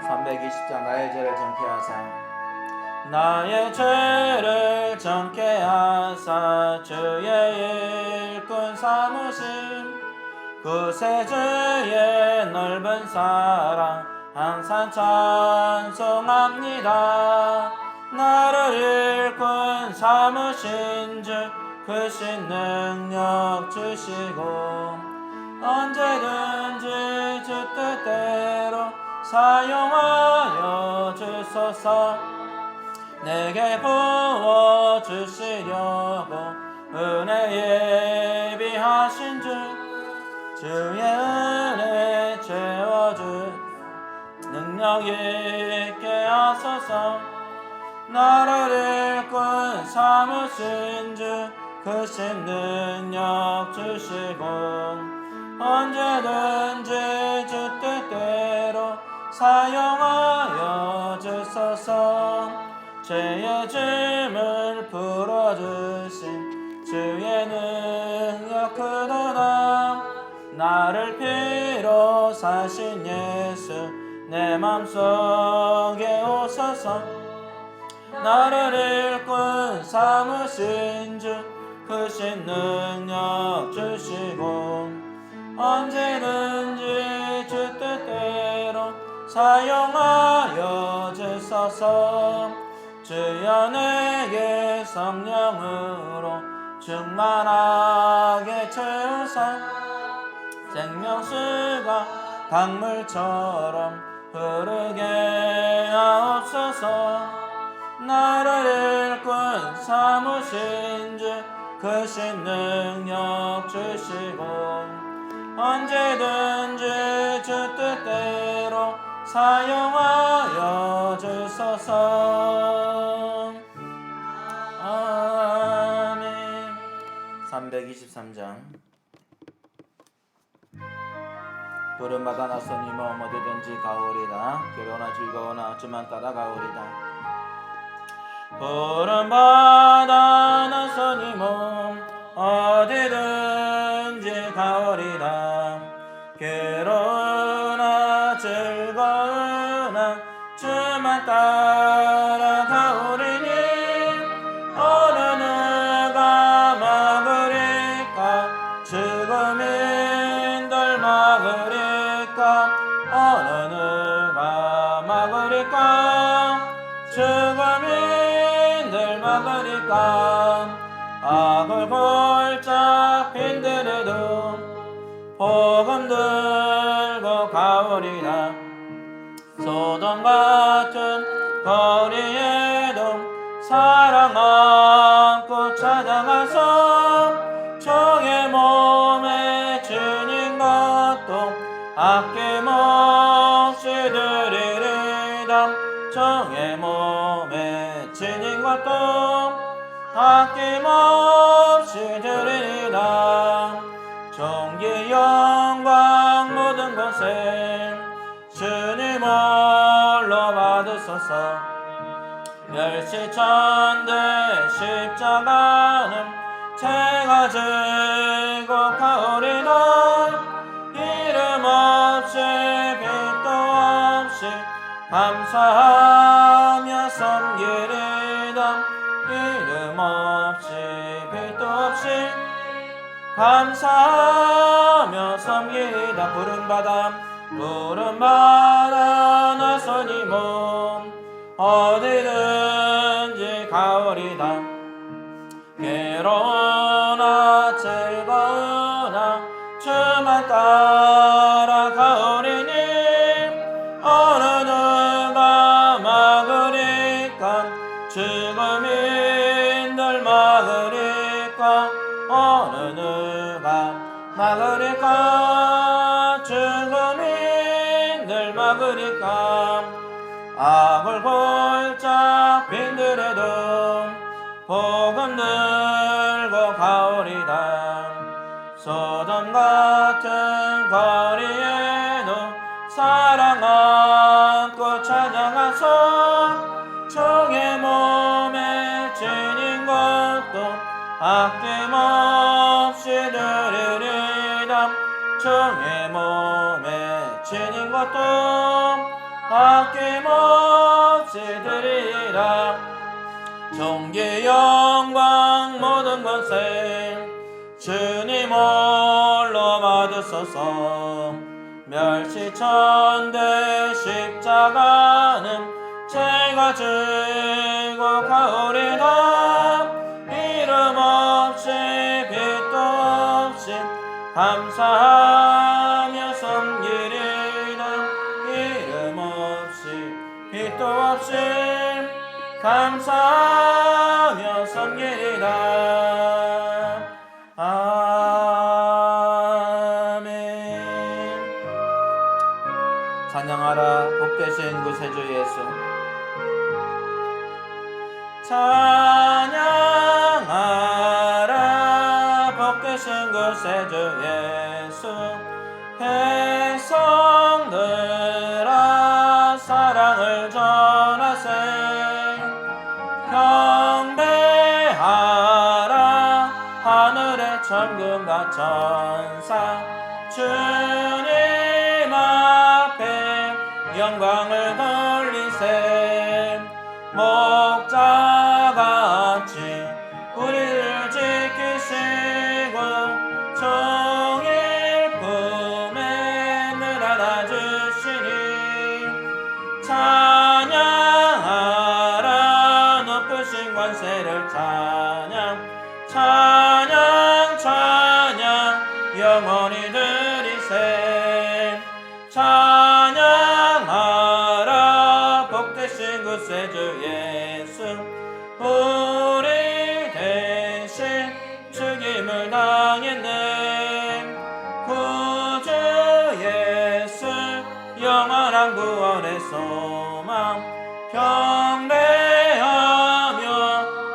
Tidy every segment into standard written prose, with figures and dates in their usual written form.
320장 나의 죄를 정케 하사 나의 죄를 정케 하사 주의 일꾼 삼으심 구세주의 넓은 사랑 항상 찬송합니다. 나를 일꾼 삼으신 주 크신 능력 주시고 언제든지 주 뜻대로 사용하여 주소서. 내게 부어주시려고 은혜 예비하신 주 주의 은혜 채워주 능력 있게 하소서. 나를 일꾼 삼으신 주 크신 능력 주시고 언제든지 주 뜻대로 사용하여 주소서. 죄의 짐을 풀어주신 주의 능력 크도다. 나를 피로 사신 예수 내 맘속에 오소서. 나를 일꾼 삼으신 주 크신 능력 주시고 언제든지 주 뜻대로 사용하여 주소서. 주여 내게 성령으로 충만하게 채우사 생명수가 강물처럼 흐르게 하옵소서. 나를 일꾼 삼으신 주 크신 능력 주시고 언제든지 주 뜻대로 사용하여 주소서. 아멘. 323장 부름받아 나서니 몸 어디든지 가오리다. 괴로우나 즐거우나 주만 따라가오리다. 부름받아 나서니 몸 어디든지 가오리다. 괴로우나 즐거우나 주만 따라가오리니 어느 누가 막으리까 죽음인들 막으리까 어느 누가 막으리까 죽음인들 막으리까 악을 골짝 빈들에도 복음 들고 가오리라. 소돔 같은 거리에도 사랑 안고 찾아가서 종의 몸에 지닌 것도 아낌없이 드리리다. 종의 몸에 지닌 것도 아낌없이 드리리다. 존귀 영광 모든 곳에 주님 홀로 받으소서. 멸시천대 십자가는 제가 지고 가오리다. 이름 없이 빛도 없이 감사하며 섬기리다. 이름 없이 빛도 없이 감사하며 섬기리다. 부름받아 나서니 몸 어디든지 가오리다. 괴로우나 즐거우나 주만 따라가오리니 어느 누가 막으리까 죽음인들 막으리까 어느 누가 막으리까 죽음인들 막으리까 악을 골짝 빈들에도 복음 들고 가오리다. 소돔 같은 거리에도 사랑 안고 찾아가서 종의 몸에 지닌 것도 아낌없이 드리리다. 종의 몸에 지닌 것도 아낌없이 드리라. 존귀 영광 모든 것을 주님 홀로 받으소서. 멸시천대 십자가는 제가 지고 가오리다. 이름 없이 빛도 없이 감사하며 섬기리다. 이름 없이 빛도 없이 감사하며 섬기리다. 아멘. 찬양하라 복되신 구세주 예수. 찬양하라 복되신 구세주 예수. 백성들아 사랑을 전하세. 경배하라 하늘의 천군과 천사. 주님 앞에 영광을 돌리세. 목자같이 우리를 지키시고 종일 품에 늘 안아주시니. 찬양하라 높으신 권세를 찬양. 찬양 찬양 영원히 드리세. 찬양하라 복되신 구세주 예수. 우리 대신 죽임을 당했네. 구주 예수 영원한 구원의 소망. 경배하며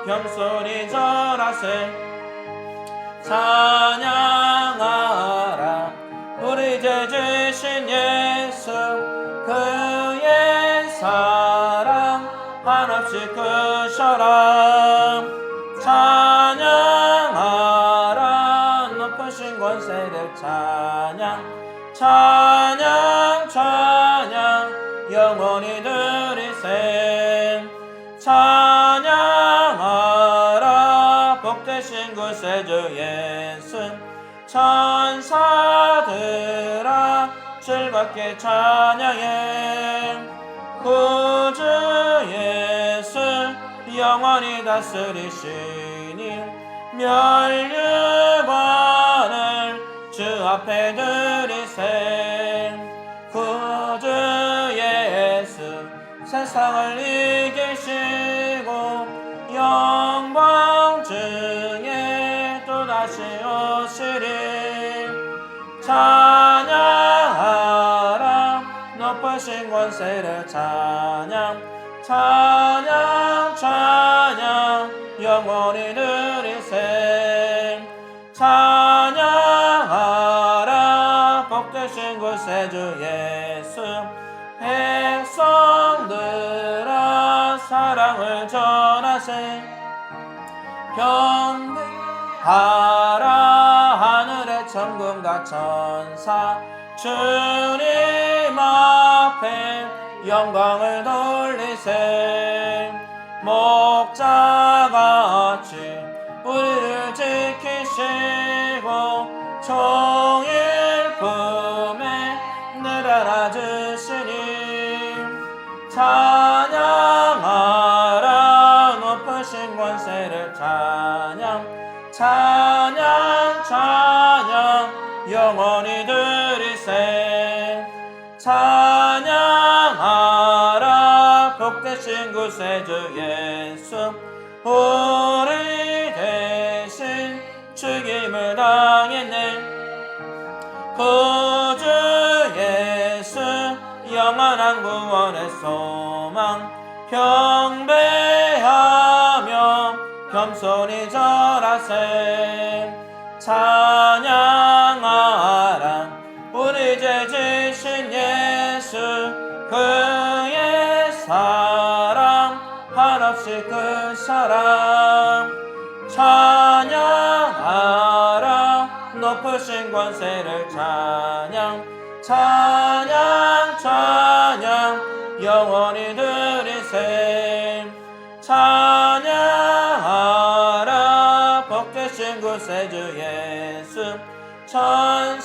겸손히 절하세. 찬양하라 우리 죄 지신 예수. 그의 사랑 한없이 크셔라. 찬양하라 높으신 권세를 찬양. 찬양 찬양 영원히 드리세. 찬양하라 복되신 구세주 예수. 천사들아 즐겁게 찬양해. 구주 예수 영원히 다스리시니. 멸류관을 주 앞에 드리세. 구주 예수 세상을 이기시고 영광 중에 또다시 오시리. 찬양하라 높으신 권세를 찬양. 찬양 찬양 영원히 드리세. 찬양하라 복되신 구세주 예수. 백성들아 사랑을 전하세. 경배하라 하늘의 천군과 천사. 주님 앞에 영광을 돌리세. 목자같이 우리를 지키시고 종일 품에 늘 안아주시니. 찬양하라 높으신 권세를 찬양. 찬양 찬양 영원히 드리세. 찬양하라 복되신 구세주 예수. 우리 대신 죽임을 당했네. 구주 예수 영원한 구원의 소망. 경배하며 겸손히 절하세. 찬양하라 우리 죄 지신 예수. 그의 사랑 한없이 크사랑. 찬양하라 높으신 권세를 찬양. 찬양 찬양 영원히 들이세 찬양하라 복되신 구세주 예수 천사들아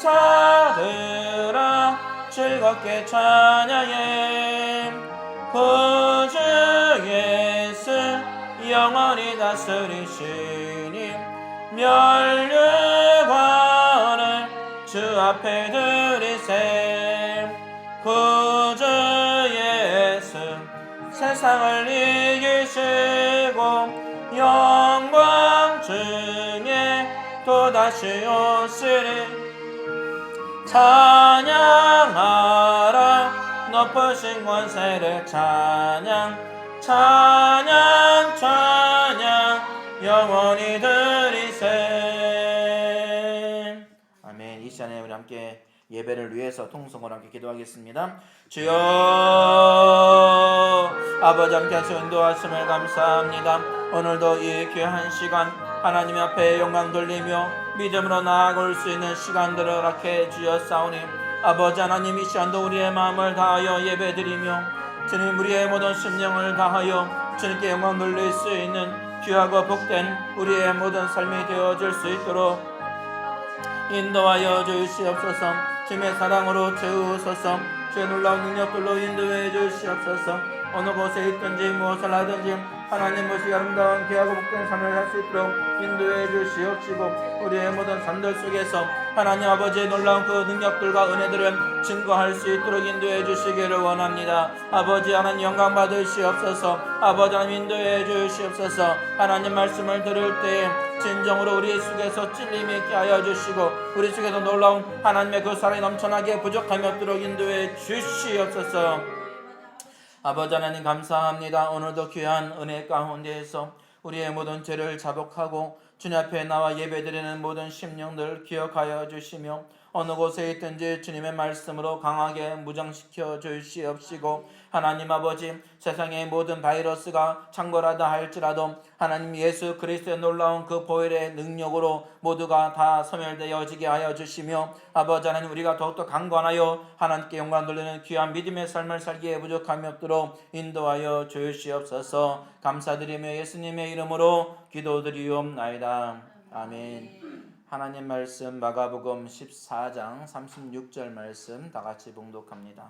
즐겁게 찬양해 구주 예수 영원히 다스리시니 멸류관을 주 앞에 들이세 구주 예수 세상을 이기시고 영광 중에 또다시 오시리 찬양하라 높으신 권세를 찬양 찬양 찬양 영원히 들이세 아멘. 이 시간에 우리 함께 예배를 위해서 통성으로 함께 기도하겠습니다. 주여 아버지 함께 하시고 인도하심을 감사합니다. 오늘도 이 귀한 시간 하나님 앞에 영광 돌리며 믿음으로 나아갈 수 있는 시간들을 허락해 주셨사오니 아버지 하나님 이 시간도 우리의 마음을 다하여 예배드리며 주님 우리의 모든 심령을 다하여 주님께 영광 돌릴 수 있는 귀하고 복된 우리의 모든 삶이 되어질 수 있도록 인도하여 주시옵소서. 주님의 사랑으로 채우소서. 주의 놀라운 능력들로 인도해 주시옵소서. 어느 곳에 있든지 무엇을 하든지 하나님 모시 아름다운 귀하고 복된 삶을 할 수 있도록 인도해 주시옵시고 우리의 모든 삶들 속에서 하나님 아버지의 놀라운 그 능력들과 은혜들을 증거할 수 있도록 인도해 주시기를 원합니다. 아버지 하나님 영광 받으시옵소서. 아버지 하나님 인도해 주시옵소서. 하나님 말씀을 들을 때에 진정으로 우리 속에서 찔림이 있게 하여 주시고 우리 속에서 놀라운 하나님의 그 사랑이 넘쳐나게 부족함이 없도록 인도해 주시옵소서. 아버지 하나님 감사합니다. 오늘도 귀한 은혜 가운데에서 우리의 모든 죄를 자복하고 주님 앞에 나와 예배드리는 모든 심령들 기억하여 주시며 어느 곳에 있든지 주님의 말씀으로 강하게 무장시켜 주시옵시고 하나님 아버지 세상의 모든 바이러스가 창궐하다 할지라도 하나님 예수 그리스도의 놀라운 그 보혈의 능력으로 모두가 다 소멸되어지게 하여 주시며 아버지 하나님 우리가 더욱더 강건하여 하나님께 영광 돌리는 귀한 믿음의 삶을 살기에 부족함이 없도록 인도하여 주시옵소서. 감사드리며 예수님의 이름으로 기도드리옵나이다. 아멘. 하나님 말씀 마가복음 14장 36절 말씀 다같이 봉독합니다.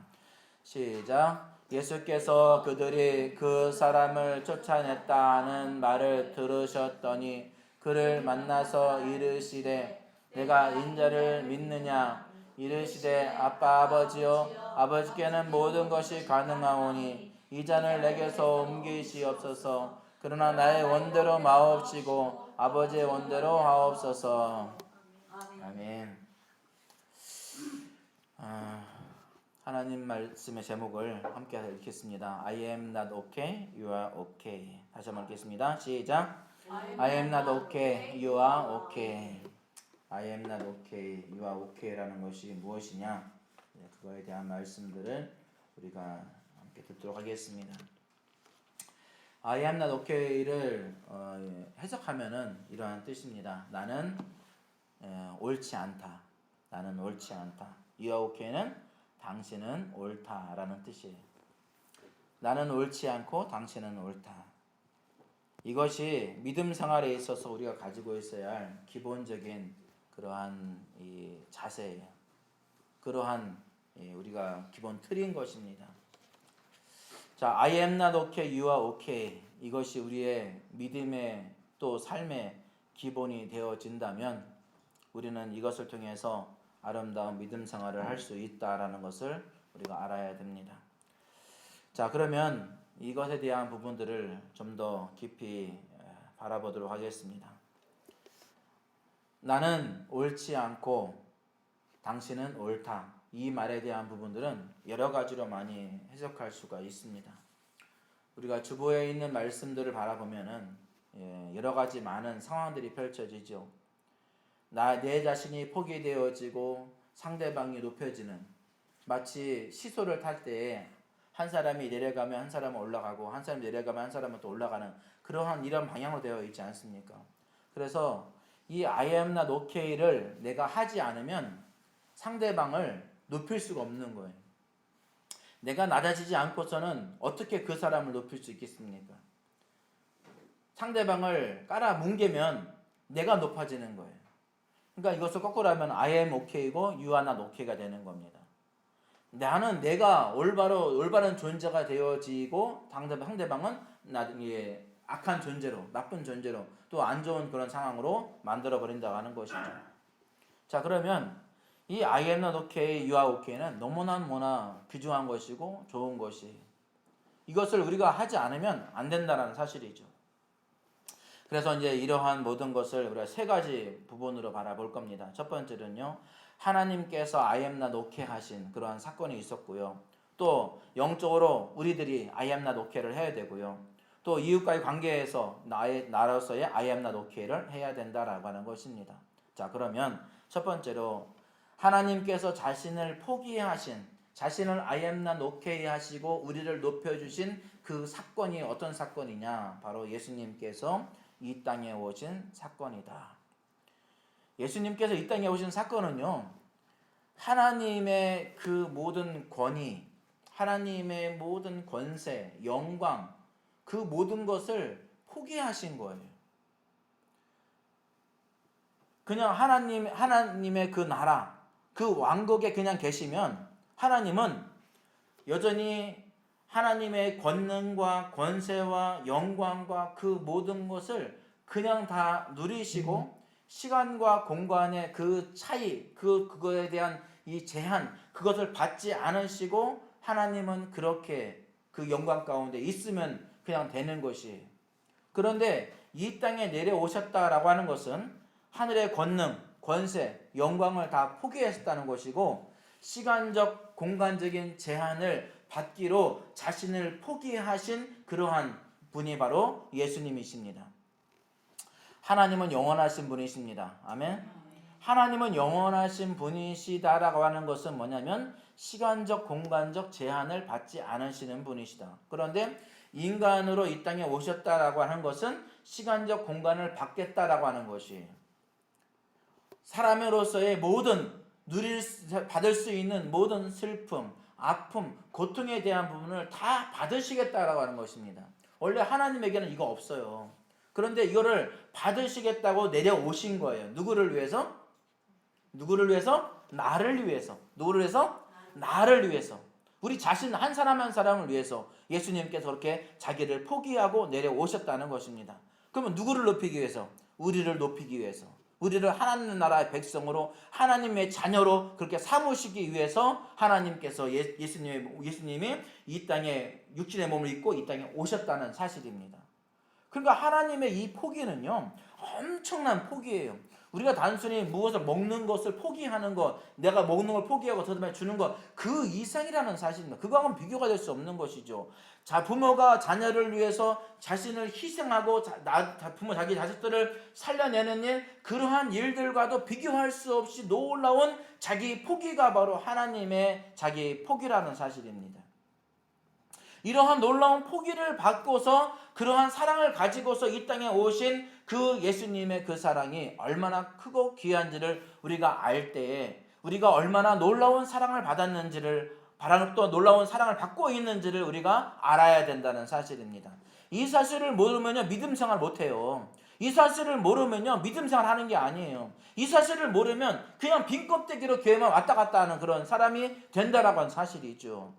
시작. 예수께서 그들이 그 사람을 쫓아냈다는 말을 들으셨더니 그를 만나서 이르시되 내가 인자를 믿느냐 이르시되 아빠 아버지여 아버지께는 모든 것이 가능하오니 이 잔을 내게서 옮기시옵소서. 그러나 나의 원대로 마옵시고 아버지의 원대로 하옵소서. 아멘. 하나님 말씀의 제목을 함께 읽겠습니다. I am not okay, you are okay. 다시 한번 읽겠습니다. 시작. I am not okay, you are okay. I am not okay, you are okay라는 것이 무엇이냐? 그거에 대한 말씀들을 우리가 함께 듣도록 하겠습니다. I am not okay를 해석하면은 이러한 뜻입니다. 나는 옳지 않다. 나는 옳지 않다. You are okay는 당신은 옳다라는 뜻이에요. 나는 옳지 않고 당신은 옳다. 이것이 믿음 생활에 있어서 우리가 가지고 있어야 할 기본적인 그러한 이 자세예요. 그러한 우리가 기본 틀인 것입니다. 자, I am not okay, you are okay. 이것이 우리의 믿음의 또 삶의 기본이 되어진다면 우리는 이것을 통해서 아름다운 믿음 생활을 할 수 있다라는 것을 우리가 알아야 됩니다. 자, 그러면 이것에 대한 부분들을 좀 더 깊이 바라보도록 하겠습니다. 나는 옳지 않고 당신은 옳다. 이 말에 대한 부분들은 여러 가지로 많이 해석할 수가 있습니다. 우리가 주보에 있는 말씀들을 바라보면은 여러 가지 많은 상황들이 펼쳐지죠. 내 자신이 포기되어지고 상대방이 높여지는, 마치 시소를 탈 때에 한 사람이 내려가면 한 사람은 올라가고 한 사람이 내려가면 한 사람은 또 올라가는 그러한 이런 방향으로 되어 있지 않습니까? 그래서 이 I am not okay를 내가 하지 않으면 상대방을 높일 수가 없는 거예요. 내가 낮아지지 않고서는 어떻게 그 사람을 높일 수 있겠습니까? 상대방을 깔아 뭉개면 내가 높아지는 거예요. 그러니까 이것을 거꾸로 하면 I am okay고 you are not okay가 되는 겁니다. 내가 올바른 존재가 되어지고 상대방은 나중에 악한 존재로, 나쁜 존재로, 또 안 좋은 그런 상황으로 만들어 버린다고 하는 것이죠. 자, 그러면 이 I am not okay, you are okay는 너무나 귀중한 것이고 좋은 것이, 이것을 우리가 하지 않으면 안 된다는 사실이죠. 그래서 이제 이러한 모든 것을 우리가 세 가지 부분으로 바라볼 겁니다. 첫 번째는요, 하나님께서 I am not okay 하신 그러한 사건이 있었고요. 또 영적으로 우리들이 I am not okay를 해야 되고요. 또 이웃과의 관계에서 나로서의 I am not okay를 해야 된다라고 하는 것입니다. 자, 그러면 첫 번째로 하나님께서 자신을 포기하신, 자신을 I am not okay 하시고 우리를 높여주신 그 사건이 어떤 사건이냐? 바로 예수님께서 이 땅에 오신 사건이다. 예수님께서 이 땅에 오신 사건은요, 하나님의 그 모든 권위, 하나님의 모든 권세, 영광, 그 모든 것을 포기하신 거예요. 그냥 하나님의 그 나라, 그 왕국에 그냥 계시면 하나님은 여전히 하나님의 권능과 권세와 영광과 그 모든 것을 그냥 다 누리시고 시간과 공간의 그 차이, 그거에 대한 이 제한, 그것을 받지 않으시고 하나님은 그렇게 그 영광 가운데 있으면 그냥 되는 것이. 그런데 이 땅에 내려오셨다라고 하는 것은 하늘의 권능, 권세, 영광을 다 포기했다는 것이고, 시간적, 공간적인 제한을 받기로 자신을 포기하신 그러한 분이 바로 예수님이십니다. 하나님은 영원하신 분이십니다. 아멘. 하나님은 영원하신 분이시다라고 하는 것은 뭐냐면 시간적, 공간적 제한을 받지 않으시는 분이시다. 그런데 인간으로 이 땅에 오셨다라고 하는 것은 시간적 공간을 받겠다라고 하는 것이에요. 사람으로서의 모든 받을 수 있는 모든 슬픔, 아픔, 고통에 대한 부분을 다 받으시겠다라고 하는 것입니다. 원래 하나님에게는 이거 없어요. 그런데 이거를 받으시겠다고 내려오신 거예요. 누구를 위해서? 나를 위해서. 누구를 위해서? 나를 위해서. 우리 자신 한 사람 한 사람을 위해서 예수님께서 그렇게 자기를 포기하고 내려오셨다는 것입니다. 그러면 누구를 높이기 위해서? 우리를 높이기 위해서. 우리를 하나님 나라의 백성으로, 하나님의 자녀로 그렇게 삼으시기 위해서 하나님께서 예수님이 이 땅에 육신의 몸을 입고 이 땅에 오셨다는 사실입니다. 그러니까 하나님의 이 포기는요, 엄청난 포기예요. 우리가 단순히 무엇을 먹는 것을 포기하는 것, 내가 먹는 걸 포기하고 저들에게 주는 것, 그 이상이라는 사실입니다. 그거하고는 비교가 될 수 없는 것이죠. 부모가 자녀를 위해서 자신을 희생하고 자기 자식들을 살려내는 일, 그러한 일들과도 비교할 수 없이 놀라운 자기 포기가 바로 하나님의 자기 포기라는 사실입니다. 이러한 놀라운 포기를 받고서 그러한 사랑을 가지고서 이 땅에 오신 그 예수님의 그 사랑이 얼마나 크고 귀한지를 우리가 알 때에 우리가 얼마나 놀라운 사랑을 받았는지를, 또 놀라운 사랑을 받고 있는지를 우리가 알아야 된다는 사실입니다. 이 사실을 모르면요, 믿음 생활 못해요. 이 사실을 모르면요, 믿음 생활 하는 게 아니에요. 이 사실을 모르면 그냥 빈 껍데기로 교회만 왔다 갔다 하는 그런 사람이 된다라고 하는 사실이죠.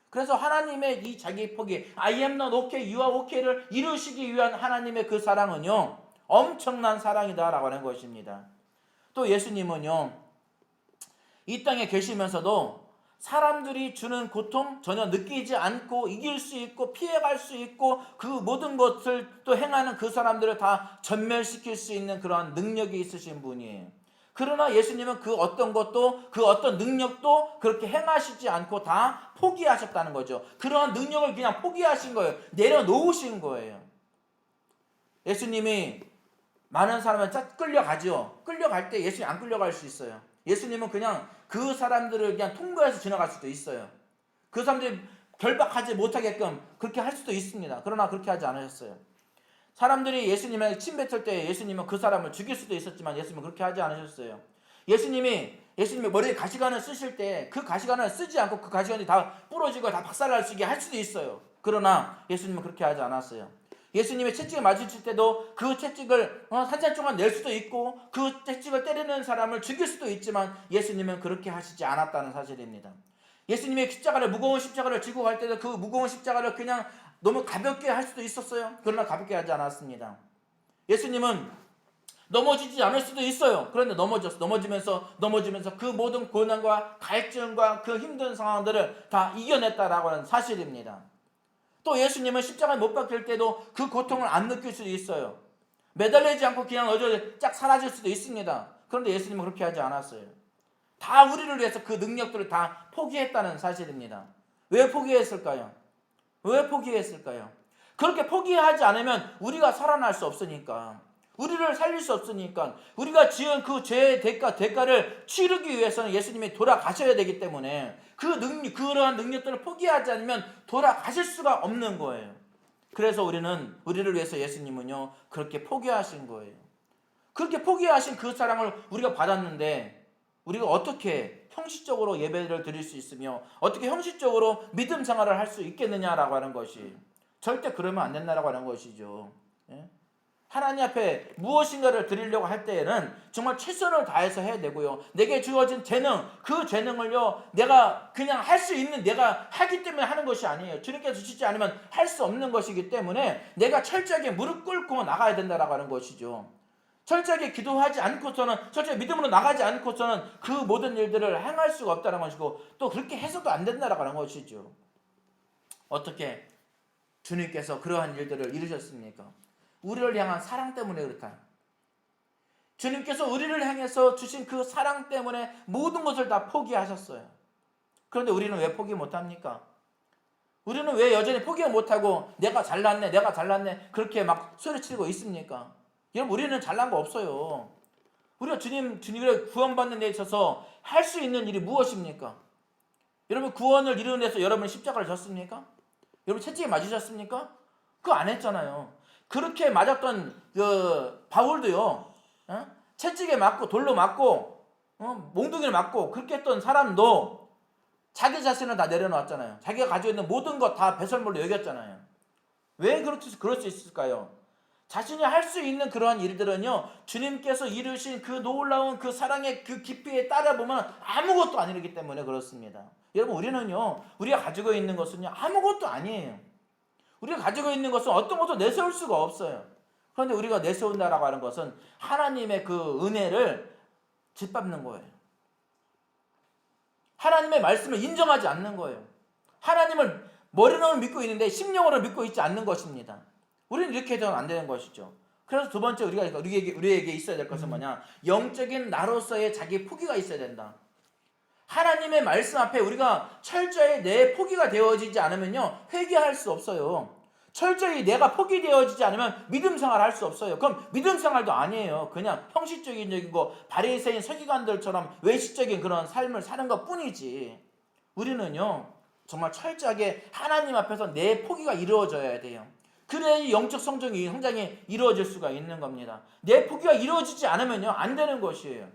그래서 하나님의 이 자기 포기, I am not okay, you are okay를 이루시기 위한 하나님의 그 사랑은요, 엄청난 사랑이다라고 하는 것입니다. 또 예수님은요, 이 땅에 계시면서도 사람들이 주는 고통 전혀 느끼지 않고 이길 수 있고 피해갈 수 있고 그 모든 것을 또 행하는 그 사람들을 다 전멸시킬 수 있는 그러한 능력이 있으신 분이에요. 그러나 예수님은 그 어떤 것도, 그 어떤 능력도 그렇게 행하시지 않고 다 포기하셨다는 거죠. 그러한 능력을 그냥 포기하신 거예요. 내려놓으신 거예요. 예수님이 많은 사람을 끌려가죠. 끌려갈 때 예수님 안 끌려갈 수 있어요. 예수님은 그냥 그 사람들을 그냥 통과해서 지나갈 수도 있어요. 그 사람들이 결박하지 못하게끔 그렇게 할 수도 있습니다. 그러나 그렇게 하지 않으셨어요. 사람들이 예수님에게 침 뱉을 때 예수님은 그 사람을 죽일 수도 있었지만 예수님은 그렇게 하지 않으셨어요. 예수님이 예수님이 머리에 가시관을 쓰실 때 그 가시관을 쓰지 않고 그 가시관이 다 부러지고 다 박살날 수 있게 할 수도 있어요. 그러나 예수님은 그렇게 하지 않았어요. 예수님의 채찍을 맞으실 때도 그 채찍을 3살 동안 낼 수도 있고 그 채찍을 때리는 사람을 죽일 수도 있지만 예수님은 그렇게 하시지 않았다는 사실입니다. 예수님의 십자가를, 무거운 십자가를 지고 갈 때도 그 무거운 십자가를 그냥 너무 가볍게 할 수도 있었어요. 그러나 가볍게 하지 않았습니다. 예수님은 넘어지지 않을 수도 있어요. 그런데 넘어지면서 그 모든 고난과 갈증과 그 힘든 상황들을 다 이겨냈다라고 하는 사실입니다. 또 예수님은 십자가에 못 박힐 때도 그 고통을 안 느낄 수도 있어요. 매달리지 않고 그냥 어저 쫙 사라질 수도 있습니다. 그런데 예수님은 그렇게 하지 않았어요. 다 우리를 위해서 그 능력들을 다 포기했다는 사실입니다. 왜 포기했을까요? 왜 포기했을까요? 그렇게 포기하지 않으면 우리가 살아날 수 없으니까, 우리를 살릴 수 없으니까, 우리가 지은 그 죄의 대가를 치르기 위해서는 예수님이 돌아가셔야 되기 때문에 그러한 능력들을 포기하지 않으면 돌아가실 수가 없는 거예요. 그래서 우리를 위해서 예수님은요 그렇게 포기하신 거예요. 그렇게 포기하신 그 사랑을 우리가 받았는데 우리가 어떻게 형식적으로 예배를 드릴 수 있으며 어떻게 형식적으로 믿음 생활을 할 수 있겠느냐라고 하는 것이, 절대 그러면 안 된다라고 하는 것이죠. 예? 하나님 앞에 무엇인가를 드리려고 할 때에는 정말 최선을 다해서 해야 되고요. 내게 주어진 재능, 그 재능을요 내가 그냥 할 수 있는, 내가 하기 때문에 하는 것이 아니에요. 주님께서 주시지 않으면 할 수 없는 것이기 때문에 내가 철저하게 무릎 꿇고 나가야 된다라고 하는 것이죠. 철저하게 기도하지 않고서는, 철저히 믿음으로 나가지 않고서는 그 모든 일들을 행할 수가 없다는 것이고, 또 그렇게 해서도 안 된다라고 하는 것이죠. 어떻게 주님께서 그러한 일들을 이루셨습니까? 우리를 향한 사랑 때문에 그렇다. 주님께서 우리를 향해서 주신 그 사랑 때문에 모든 것을 다 포기하셨어요. 그런데 우리는 왜 포기 못합니까? 우리는 왜 여전히 포기 못하고 내가 잘났네 그렇게 막 소리치고 있습니까? 여러분, 우리는 잘난 거 없어요. 우리가 주님을 구원받는 데 있어서 할 수 있는 일이 무엇입니까? 여러분, 구원을 이루는 데서 여러분 십자가를 졌습니까? 여러분 채찍에 맞으셨습니까? 그거 안 했잖아요. 그렇게 맞았던 그 바울도요, 채찍에 맞고 돌로 맞고 몽둥이를 맞고 그렇게 했던 사람도 자기 자신을 다 내려놓았잖아요. 자기가 가지고 있는 모든 것 다 배설물로 여겼잖아요. 왜 그럴 수 있을까요? 자신이 할 수 있는 그러한 일들은요, 주님께서 이루신 그 놀라운 그 사랑의 그 깊이에 따라 보면 아무것도 아니기 때문에 그렇습니다. 여러분, 우리가 가지고 있는 것은요 아무것도 아니에요. 우리가 가지고 있는 것은 어떤 것도 내세울 수가 없어요. 그런데 우리가 내세운다라고 하는 것은 하나님의 그 은혜를 짓밟는 거예요. 하나님의 말씀을 인정하지 않는 거예요. 하나님을 머리로는 믿고 있는데 심령으로 믿고 있지 않는 것입니다. 우리는 이렇게 해서는 안 되는 것이죠. 그래서 두 번째 우리에게 있어야 될 것은 뭐냐? 영적인 나로서의 자기 포기가 있어야 된다. 하나님의 말씀 앞에 우리가 철저히 내 포기가 되어지지 않으면요 회개할 수 없어요. 철저히 내가 포기되어지지 않으면 믿음 생활 할 수 없어요. 그럼 믿음 생활도 아니에요. 그냥 형식적인 거, 바리새인 서기관들처럼 외식적인 그런 삶을 사는 것 뿐이지. 우리는요 정말 철저하게 하나님 앞에서 내 포기가 이루어져야 돼요. 그래야 영적 성장이 이루어질 수가 있는 겁니다. 내 포기가 이루어지지 않으면요 안 되는 것이에요.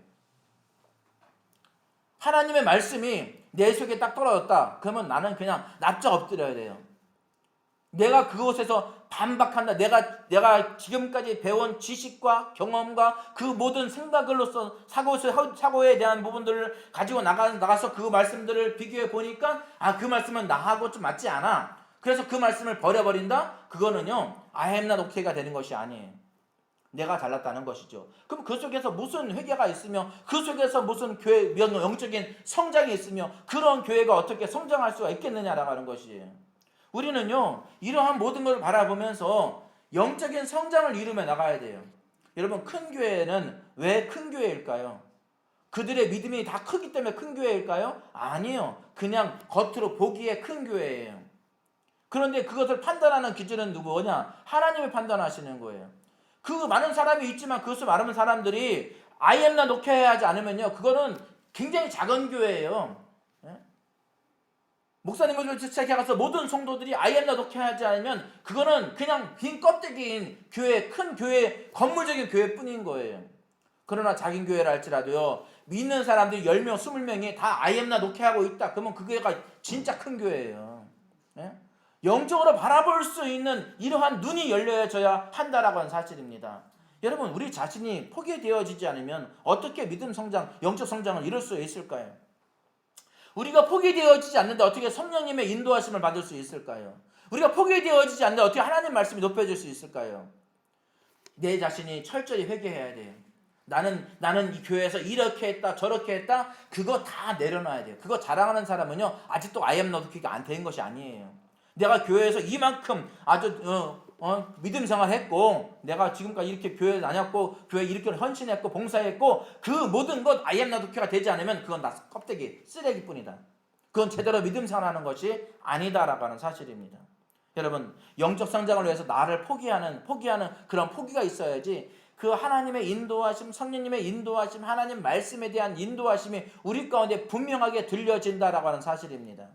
하나님의 말씀이 내 속에 딱 떨어졌다. 그러면 나는 그냥 납작 엎드려야 돼요. 내가 그곳에서 반박한다. 내가 지금까지 배운 지식과 경험과 그 모든 생각으로서 사고에 대한 부분들을 가지고 나가서 그 말씀들을 비교해 보니까 그 말씀은 나하고 좀 맞지 않아. 그래서 그 말씀을 버려버린다? 그거는요 I am not okay가 되는 것이 아니에요. 내가 잘났다는 것이죠. 그럼 그 속에서 무슨 회개가 있으며 그 속에서 무슨 교회 영적인 성장이 있으며 그런 교회가 어떻게 성장할 수가 있겠느냐라고 하는 것이에요. 우리는요 이러한 모든 것을 바라보면서 영적인 성장을 이루며 나가야 돼요. 여러분, 큰 교회는 왜 큰 교회일까요? 그들의 믿음이 다 크기 때문에 큰 교회일까요? 아니에요. 그냥 겉으로 보기에 큰 교회예요. 그런데 그것을 판단하는 기준은 누구냐? 하나님이 판단하시는 거예요. 그 많은 사람이 있지만 그것을 많은 사람들이 I am not okay 하지 않으면요 그거는 굉장히 작은 교회예요. 목사님을 시작해서 모든 성도들이 I am not okay 하지 않으면 그거는 그냥 빈 껍데기인 교회, 큰 교회, 건물적인 교회뿐인 거예요. 그러나 작은 교회라 할지라도요 믿는 사람들이 10명, 20명이 다 아이엠나 녹회하고 있다. 그러면 그게가 진짜 큰 교회예요. 예? 영적으로 바라볼 수 있는 이러한 눈이 열려져야 한다라고 하는 사실입니다. 여러분, 우리 자신이 포기되어지지 않으면 어떻게 믿음 성장, 영적 성장을 이룰 수 있을까요? 우리가 포기되어지지 않는데 어떻게 성령님의 인도하심을 받을 수 있을까요? 우리가 포기되어지지 않는데 어떻게 하나님 말씀이 높여질 수 있을까요? 내 자신이 철저히 회개해야 돼요. 나는 이 교회에서 이렇게 했다 저렇게 했다 그거 다 내려놔야 돼요. 그거 자랑하는 사람은요 아직도 I am not 가 안 된 것이 아니에요. 내가 교회에서 이만큼 아주 믿음 생활했고 내가 지금까지 이렇게 교회 다녔고 교회 이렇게 헌신했고 봉사했고 그 모든 것 I am not 가 되지 않으면 그건 나 껍데기 쓰레기뿐이다. 그건 제대로 믿음 생활하는 것이 아니다라고 하는 사실입니다. 여러분, 영적 성장을 위해서 나를 포기하는 그런 포기가 있어야지 그 하나님의 인도하심, 성령님의 인도하심, 하나님 말씀에 대한 인도하심이 우리 가운데 분명하게 들려진다라고 하는 사실입니다.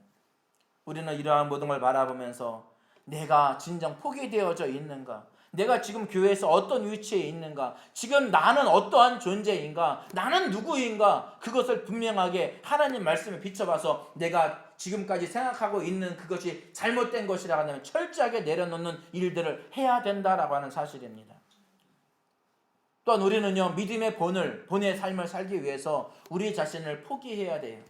우리는 이러한 모든 걸 바라보면서 내가 진정 포기되어져 있는가? 내가 지금 교회에서 어떤 위치에 있는가? 지금 나는 어떠한 존재인가? 나는 누구인가? 그것을 분명하게 하나님 말씀에 비춰봐서 내가 지금까지 생각하고 있는 그것이 잘못된 것이라고 하면 철저하게 내려놓는 일들을 해야 된다라고 하는 사실입니다. 또한 우리는요 믿음의 본의 삶을 살기 위해서 우리 자신을 포기해야 돼요.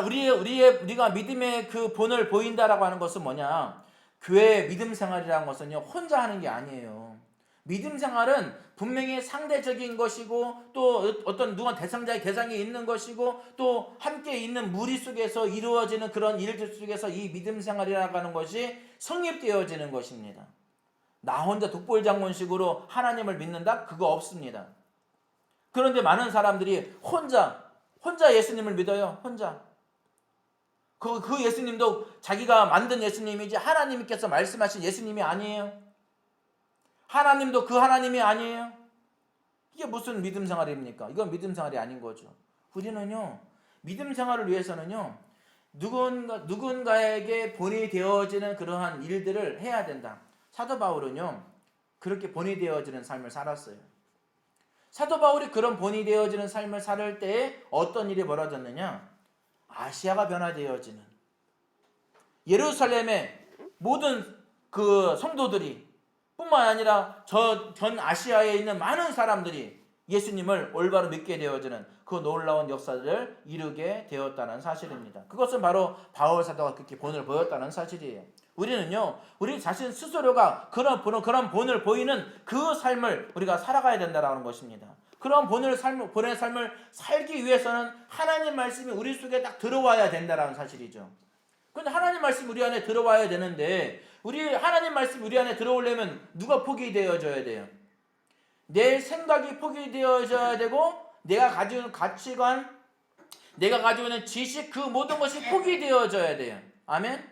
우리가 믿음의 그 본을 보인다라고 하는 것은 뭐냐? 교회 믿음 생활이라는 것은요 혼자 하는 게 아니에요. 믿음 생활은 분명히 상대적인 것이고 또 어떤 누가 대상이 있는 것이고 또 함께 있는 무리 속에서 이루어지는 그런 일들 속에서 이 믿음 생활이라고 하는 것이 성립되어지는 것입니다. 나 혼자 독불장군식으로 하나님을 믿는다? 그거 없습니다. 그런데 많은 사람들이 혼자 예수님을 믿어요. 혼자. 그 예수님도 자기가 만든 예수님이지 하나님께서 말씀하신 예수님이 아니에요. 하나님도 그 하나님이 아니에요. 이게 무슨 믿음 생활입니까? 이건 믿음 생활이 아닌 거죠. 우리는요 믿음 생활을 위해서는요 누군가에게 본이 되어지는 그러한 일들을 해야 된다. 사도 바울은요 그렇게 본이 되어지는 삶을 살았어요. 사도 바울이 그런 본이 되어지는 삶을 살 때에 어떤 일이 벌어졌느냐? 아시아가 변화되어지는, 예루살렘의 모든 그 성도들이 뿐만 아니라 전 아시아에 있는 많은 사람들이 예수님을 올바로 믿게 되어지는 그 놀라운 역사를 이루게 되었다는 사실입니다. 그것은 바로 바울 사도가 그렇게 본을 보였다는 사실이에요. 우리는요 우리 자신 스스로가 그런 본을 보이는 그 삶을 우리가 살아가야 된다는 것입니다. 그런 본의 삶을 살기 위해서는 하나님 말씀이 우리 속에 딱 들어와야 된다는 사실이죠. 그런데 하나님 말씀이 우리 안에 들어와야 되는데 하나님 말씀이 우리 안에 들어오려면 누가 포기되어져야 돼요? 내 생각이 포기되어져야 되고 내가 가지고 있는 가치관, 내가 가지고 있는 지식 그 모든 것이 포기되어져야 돼요. 아멘?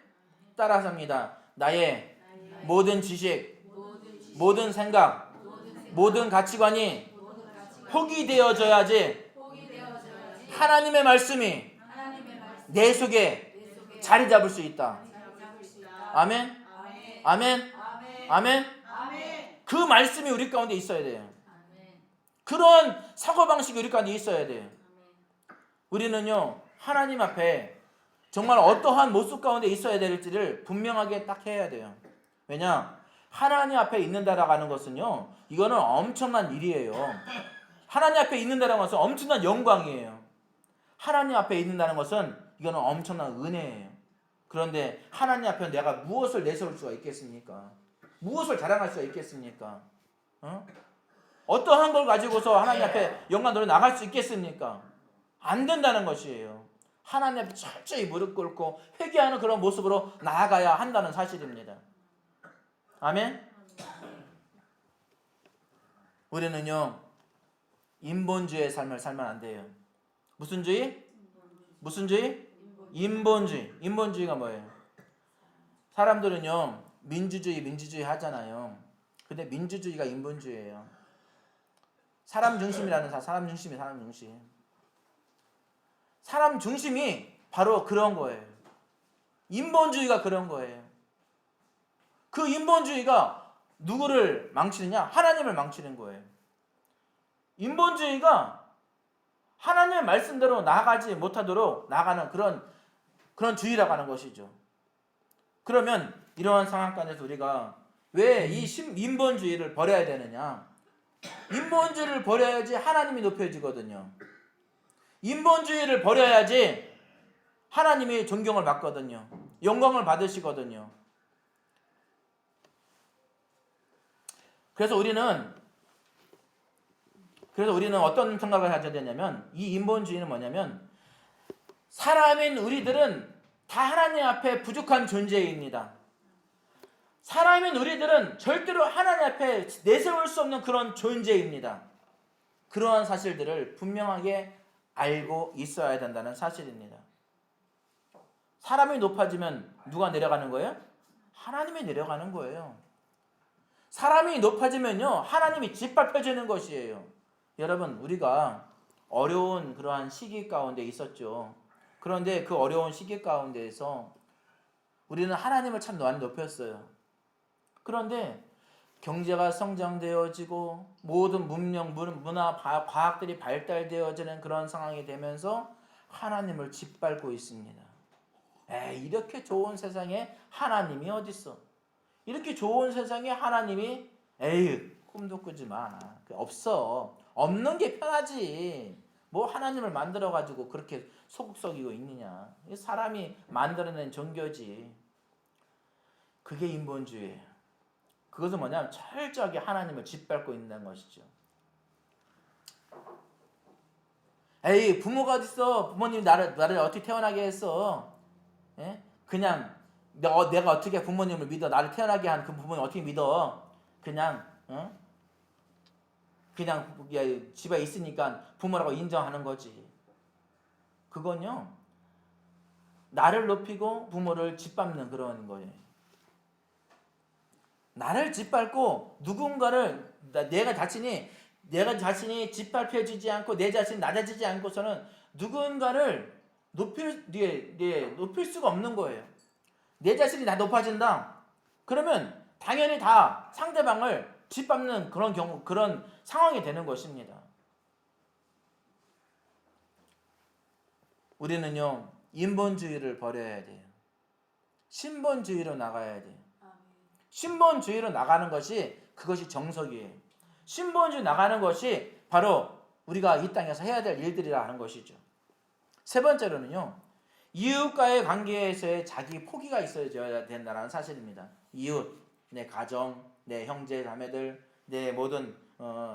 따라서 합니다. 나의 모든 지식, 모든 생각, 모든 가치관이 포기되어져야지 하나님의 말씀이 내 속에 자리 잡을 수 있다. 아멘? 아멘? 아멘? 그 말씀이 우리 가운데 있어야 돼요. 그런 사고방식이 우리 가운데 있어야 돼요. 우리는요 하나님 앞에 정말 어떠한 모습 가운데 있어야 될지를 분명하게 딱 해야 돼요. 왜냐? 하나님 앞에 있는다라고 하는 것은요 이거는 엄청난 일이에요. 하나님 앞에 있는다는 것은 엄청난 영광이에요. 하나님 앞에 있는다는 것은 이거는 엄청난 은혜예요. 그런데 하나님 앞에 내가 무엇을 내세울 수가 있겠습니까? 무엇을 자랑할 수가 있겠습니까? 어떠한 걸 가지고서 하나님 앞에 영광 돌려 나갈 수 있겠습니까? 안 된다는 것이에요. 하나님 앞에 철저히 무릎 꿇고 회개하는 그런 모습으로 나아가야 한다는 사실입니다. 아멘? 우리는요 인본주의의 삶을 살면 안 돼요. 무슨 주의? 무슨 주의? 인본주의. 인본주의가 뭐예요? 사람들은요 민주주의 하잖아요. 근데 민주주의가 인본주의예요. 사람 중심이 사람 중심이 바로 그런 거예요. 인본주의가 그런 거예요. 그 인본주의가 누구를 망치느냐? 하나님을 망치는 거예요. 인본주의가 하나님의 말씀대로 나아가지 못하도록 나가는 그런 주의라고 하는 것이죠. 그러면 이러한 상황 가운데서 우리가 왜 이 인본주의를 버려야 되느냐? 인본주의를 버려야지 하나님이 높여지거든요. 인본주의를 버려야지 하나님이 존경을 받거든요. 영광을 받으시거든요. 그래서 우리는 어떤 생각을 가져야 되냐면, 이 인본주의는 뭐냐면, 사람인 우리들은 다 하나님 앞에 부족한 존재입니다. 사람인 우리들은 절대로 하나님 앞에 내세울 수 없는 그런 존재입니다. 그러한 사실들을 분명하게 알고 있어야 된다는 사실입니다. 사람이 높아지면 누가 내려가는 거예요? 하나님이 내려가는 거예요. 사람이 높아지면요, 하나님이 짓밟혀지는 것이에요. 여러분, 우리가 어려운 그러한 시기 가운데 있었죠. 그런데 그 어려운 시기 가운데에서 우리는 하나님을 참 많이 높였어요. 그런데 경제가 성장되어지고 모든 문명, 문화, 과학들이 발달되어지는 그런 상황이 되면서 하나님을 짓밟고 있습니다. 이렇게 좋은 세상에 하나님이 어딨어? 이렇게 좋은 세상에 하나님이 꿈도 꾸지 마. 없어. 없는 게 편하지. 뭐 하나님을 만들어가지고 그렇게 소극적이고 있느냐. 사람이 만들어낸 종교지. 그게 인본주의예요. 그것은 뭐냐면 철저하게 하나님을 짓밟고 있는 것이죠. 부모가 어딨어? 부모님이 나를 어떻게 태어나게 했어? 그냥 내가 어떻게 부모님을 믿어? 나를 태어나게 한 그 부모님 어떻게 믿어? 그냥 집에 있으니까 부모라고 인정하는 거지. 그건요, 나를 높이고 부모를 짓밟는 그런 거예요. 나를 짓밟고 누군가를 내가 자신이 짓밟혀지지 않고 내 자신이 낮아지지 않고서는 누군가를 높일 수가 없는 거예요. 내 자신이 다 높아진다. 그러면 당연히 다 상대방을 짓밟는 그런 상황이 되는 것입니다. 우리는요, 인본주의를 버려야 돼요. 신본주의로 나가야 돼요. 신본주의로 나가는 그것이 정석이에요. 신본주의 나가는 것이 바로 우리가 이 땅에서 해야 될 일들이라 하는 것이죠. 세 번째로는요, 이웃과의 관계에서의 자기 포기가 있어야 된다는 사실입니다. 이웃, 내 가정, 내 형제 자매들, 내 모든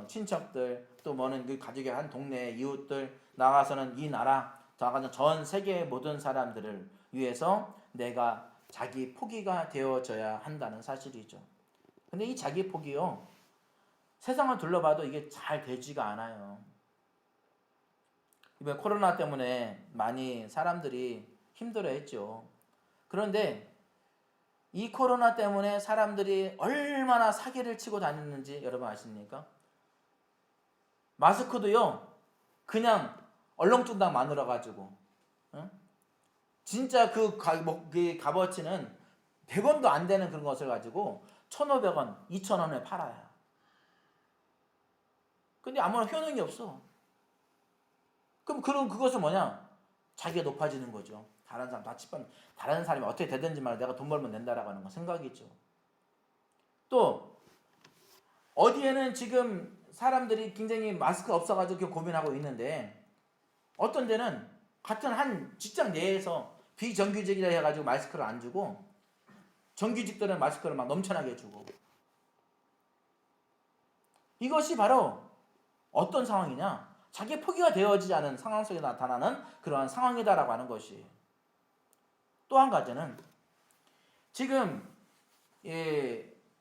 친척들, 또 뭐는 그 가족의 한 동네의 이웃들, 나가서는 이 나라, 나가서 전 세계의 모든 사람들을 위해서 내가 자기 포기가 되어져야 한다는 사실이죠. 근데 이 자기 포기요, 세상을 둘러봐도 이게 잘 되지가 않아요. 이번 코로나 때문에 많이 사람들이 힘들어했죠. 그런데 이 코로나 때문에 사람들이 얼마나 사기를 치고 다녔는지 여러분 아십니까? 마스크도요, 그냥 얼렁뚱땅 만들어가지고, 진짜 그 값어치는 100원도 안 되는 그런 것을 가지고 1,500원, 2,000원에 팔아요. 근데 아무런 효능이 없어. 그럼 그것은 뭐냐? 자기가 높아지는 거죠. 다른 사람 다 치면 다른 사람이 어떻게 되든지 말고 내가 돈 벌면 된다라고 하는 거 생각이죠. 또 어디에는 지금 사람들이 굉장히 마스크 없어가지고 고민하고 있는데, 어떤 데는 같은 한 직장 내에서 비정규직이라 해가지고 마스크를 안 주고 정규직들은 마스크를 막 넘쳐나게 주고, 이것이 바로 어떤 상황이냐? 자기 포기가 되어지지 않은 상황 속에 나타나는 그러한 상황이다라고 하는 것이. 또 한 가지는 지금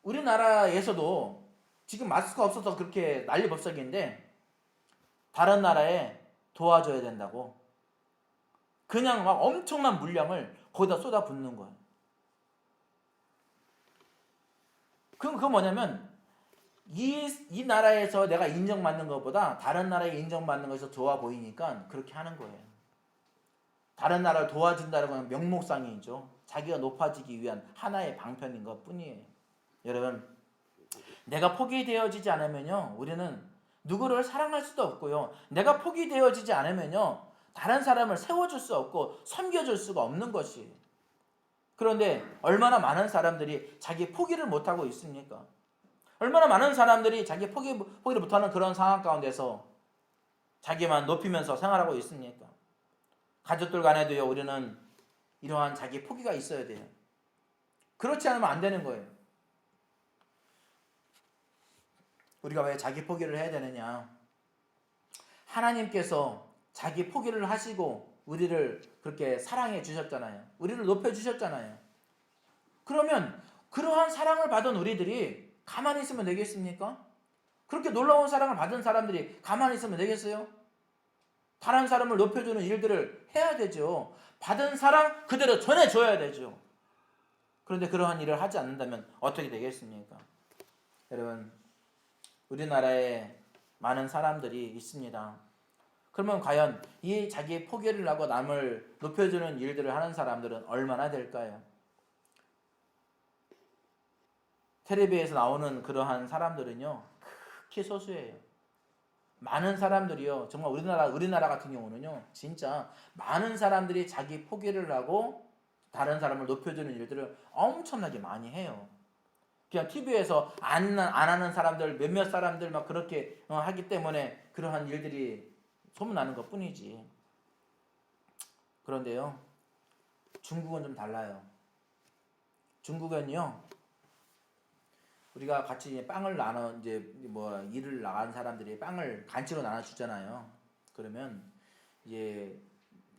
우리나라에서도 지금 마스크가 없어서 그렇게 난리법석인데 다른 나라에 도와줘야 된다고 그냥 막 엄청난 물량을 거기다 쏟아붓는 거예요. 그건 뭐냐면 이 나라에서 내가 인정받는 것보다 다른 나라에 인정받는 것에서 좋아 보이니까 그렇게 하는 거예요. 다른 나라를 도와준다는 건 명목상이죠. 자기가 높아지기 위한 하나의 방편인 것 뿐이에요. 여러분, 내가 포기되어지지 않으면요, 우리는 누구를 사랑할 수도 없고요. 내가 포기되어지지 않으면요. 다른 사람을 세워줄 수 없고 섬겨줄 수가 없는 것이에요. 그런데 얼마나 많은 사람들이 자기 포기를 못하고 있습니까? 얼마나 많은 사람들이 자기 포기를 못하는 그런 상황 가운데서 자기만 높이면서 생활하고 있습니까? 가족들 간에도요, 우리는 이러한 자기 포기가 있어야 돼요. 그렇지 않으면 안 되는 거예요. 우리가 왜 자기 포기를 해야 되느냐? 하나님께서 자기 포기를 하시고 우리를 그렇게 사랑해 주셨잖아요. 우리를 높여 주셨잖아요. 그러면 그러한 사랑을 받은 우리들이 가만히 있으면 되겠습니까? 그렇게 놀라운 사랑을 받은 사람들이 가만히 있으면 되겠어요? 다른 사람을 높여주는 일들을 해야 되죠. 받은 사랑 그대로 전해줘야 되죠. 그런데 그러한 일을 하지 않는다면 어떻게 되겠습니까? 여러분, 우리나라에 많은 사람들이 있습니다. 그러면 과연 이 자기 포기를 하고 남을 높여주는 일들을 하는 사람들은 얼마나 될까요? 텔레비에서 나오는 그러한 사람들은요, 극히 소수예요. 많은 사람들이요, 정말 우리나라 같은 경우는요, 진짜 많은 사람들이 자기 포기를 하고 다른 사람을 높여주는 일들을 엄청나게 많이 해요. 그냥 TV에서 안 하는 사람들, 몇몇 사람들 막 그렇게 하기 때문에 그러한 일들이 소문나는 것 뿐이지. 그런데요, 중국은 좀 달라요. 중국은요, 우리가 같이 빵을 일을 나간 사람들이 빵을 간식으로 나눠주잖아요. 그러면 이제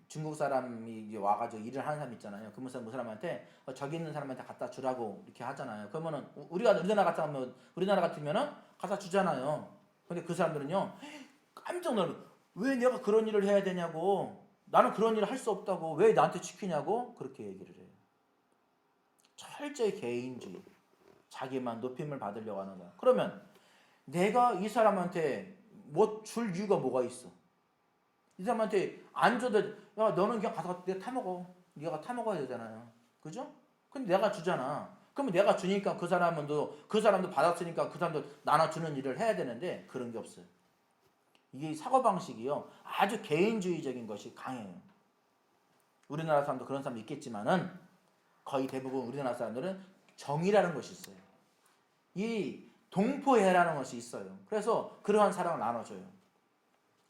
중국 사람이 이제 와가지고 일을 하는 사람 있잖아요. 그 사람한테 저기 있는 사람한테 갖다 주라고 이렇게 하잖아요. 그러면은 우리나라 같으면은 갖다 주잖아요. 근데 그 사람들은요, 깜짝 놀라요. 왜 내가 그런 일을 해야 되냐고, 나는 그런 일을 할 수 없다고, 왜 나한테 시키냐고 그렇게 얘기를 해요. 철저히 개인주의, 자기만 높임을 받으려고 하는 거야. 그러면 내가 이 사람한테 뭐 줄 이유가 뭐가 있어? 이 사람한테 안 줘도, 야, 너는 그냥 가서 내가 타먹어. 네가 타먹어야 되잖아요. 그죠? 근데 내가 주잖아. 그러면 내가 주니까 그 사람도 받았으니까 그 사람도 나눠주는 일을 해야 되는데 그런 게 없어요. 이게 사고방식이요, 아주 개인주의적인 것이 강해요. 우리나라 사람도 그런 사람도 있겠지만은 거의 대부분 우리나라 사람들은 정의라는 것이 있어요. 이 동포애라는 것이 있어요. 그래서 그러한 사랑을 나눠줘요.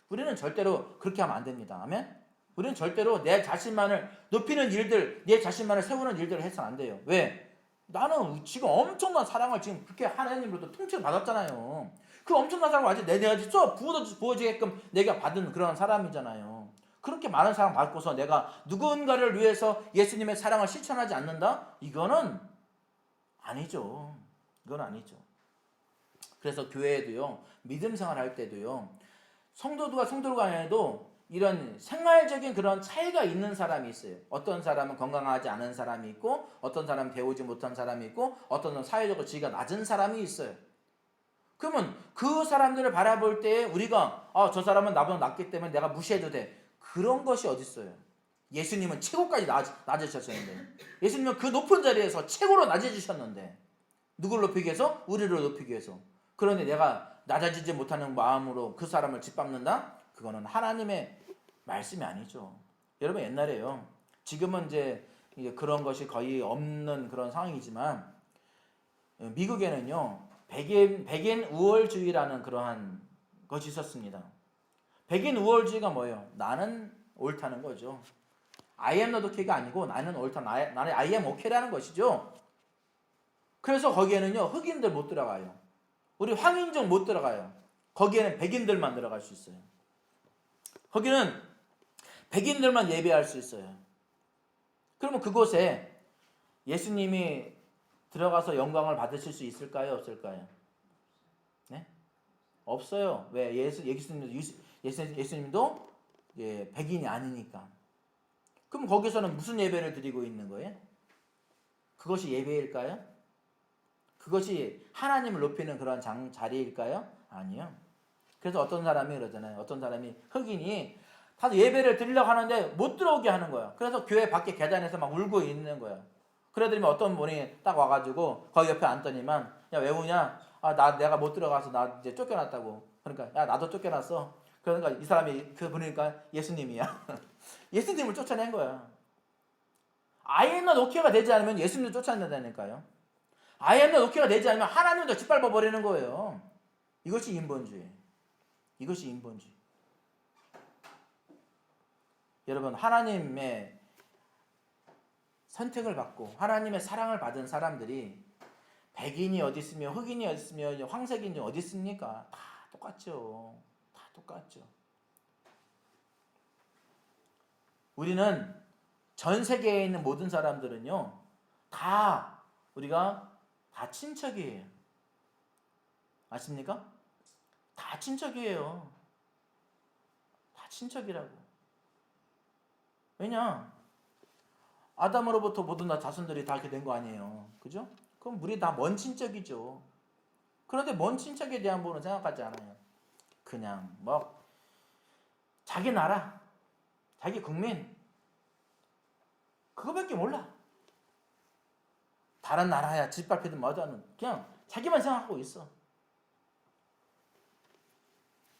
우리는 절대로 그렇게 하면 안 됩니다. 아멘? 우리는 절대로 내 자신만을 높이는 일들, 내 자신만을 세우는 일들을 해서는 안 돼요. 왜? 나는 지금 엄청난 사랑을 지금 그렇게 하나님으로부터 통째로 받았잖아요. 그 엄청난 사랑을 아직 내가 부어지게끔 내가 받은 그런 사람이잖아요. 그렇게 많은 사랑 받고서 내가 누군가를 위해서 예수님의 사랑을 실천하지 않는다? 이거는 아니죠. 이건 아니죠. 그래서 교회에도요, 믿음 생활할 때도요, 성도들과 성도 간에도 이런 생활적인 그런 차이가 있는 사람이 있어요. 어떤 사람은 건강하지 않은 사람이 있고, 어떤 사람은 배우지 못한 사람이 있고, 어떤 사람은 사회적으로 지위가 낮은 사람이 있어요. 그러면 그 사람들을 바라볼 때 우리가 저 사람은 나보다 낫기 때문에 내가 무시해도 돼. 그런 것이 어디 있어요? 예수님은 최고까지 낮으셨는데, 예수님은 그 높은 자리에서 최고로 낮아지셨는데, 누구를 높이기 위해서? 우리를 높이기 위해서. 그런데 내가 낮아지지 못하는 마음으로 그 사람을 짓밟는다? 그거는 하나님의 말씀이 아니죠. 여러분, 옛날에요, 지금은 이제 그런 것이 거의 없는 그런 상황이지만, 미국에는요, 백인 우월주의라는 그러한 것이 있었습니다. 백인 우월주의가 뭐예요? 나는 옳다는 거죠. I am not okay가 아니고 나는 옳다, 나는 I am okay라는 것이죠. 그래서 거기에는요, 흑인들 못 들어가요. 우리 황인종 못 들어가요. 거기에는 백인들만 들어갈 수 있어요. 거기는 백인들만 예배할 수 있어요. 그러면 그곳에 예수님이 들어가서 영광을 받으실 수 있을까요? 없을까요? 네? 없어요. 왜? 예수님도 백인이 아니니까. 그럼 거기서는 무슨 예배를 드리고 있는 거예요? 그것이 예배일까요? 그것이 하나님을 높이는 그런 자리일까요? 아니요. 그래서 어떤 사람이 그러잖아요. 어떤 사람이, 흑인이 가서 예배를 드리려고 하는데 못 들어오게 하는 거야. 그래서 교회 밖에 계단에서 막 울고 있는 거야. 그러더니 어떤 분이 딱 와가지고 거기 옆에 앉더니만, 야, 왜 우냐? 내가 못 들어가서 나 이제 쫓겨났다고. 그러니까 야 나도 쫓겨났어. 그러니까 이 사람이 그 보니까 예수님이야. 예수님을 쫓아낸 거야. I am not okay가 되지 않으면 예수님도 쫓아낸다니까요. I am not okay가 되지 않으면 하나님도 짓밟아 버리는 거예요. 이것이 인본주의. 이것이 인본주의. 여러분 하나님의 선택을 받고 하나님의 사랑을 받은 사람들이 백인이 어디 있으며 흑인이 어디 있으며 황색인이 어디 있습니까? 다 똑같죠. 다 똑같죠. 우리는 전 세계에 있는 모든 사람들은요. 다 우리가 다 친척이에요. 아십니까? 다 친척이에요. 다 친척이라고. 왜냐? 아담으로부터 모든 자손들이 다 이렇게 된 거 아니에요. 그죠? 그럼 우리 다 먼 친척이죠. 그런데 먼 친척에 대한 부분은 생각하지 않아요. 그냥 뭐 자기 나라, 자기 국민 그거밖에 몰라. 다른 나라야 짓밟히든 뭐든 그냥 자기만 생각하고 있어.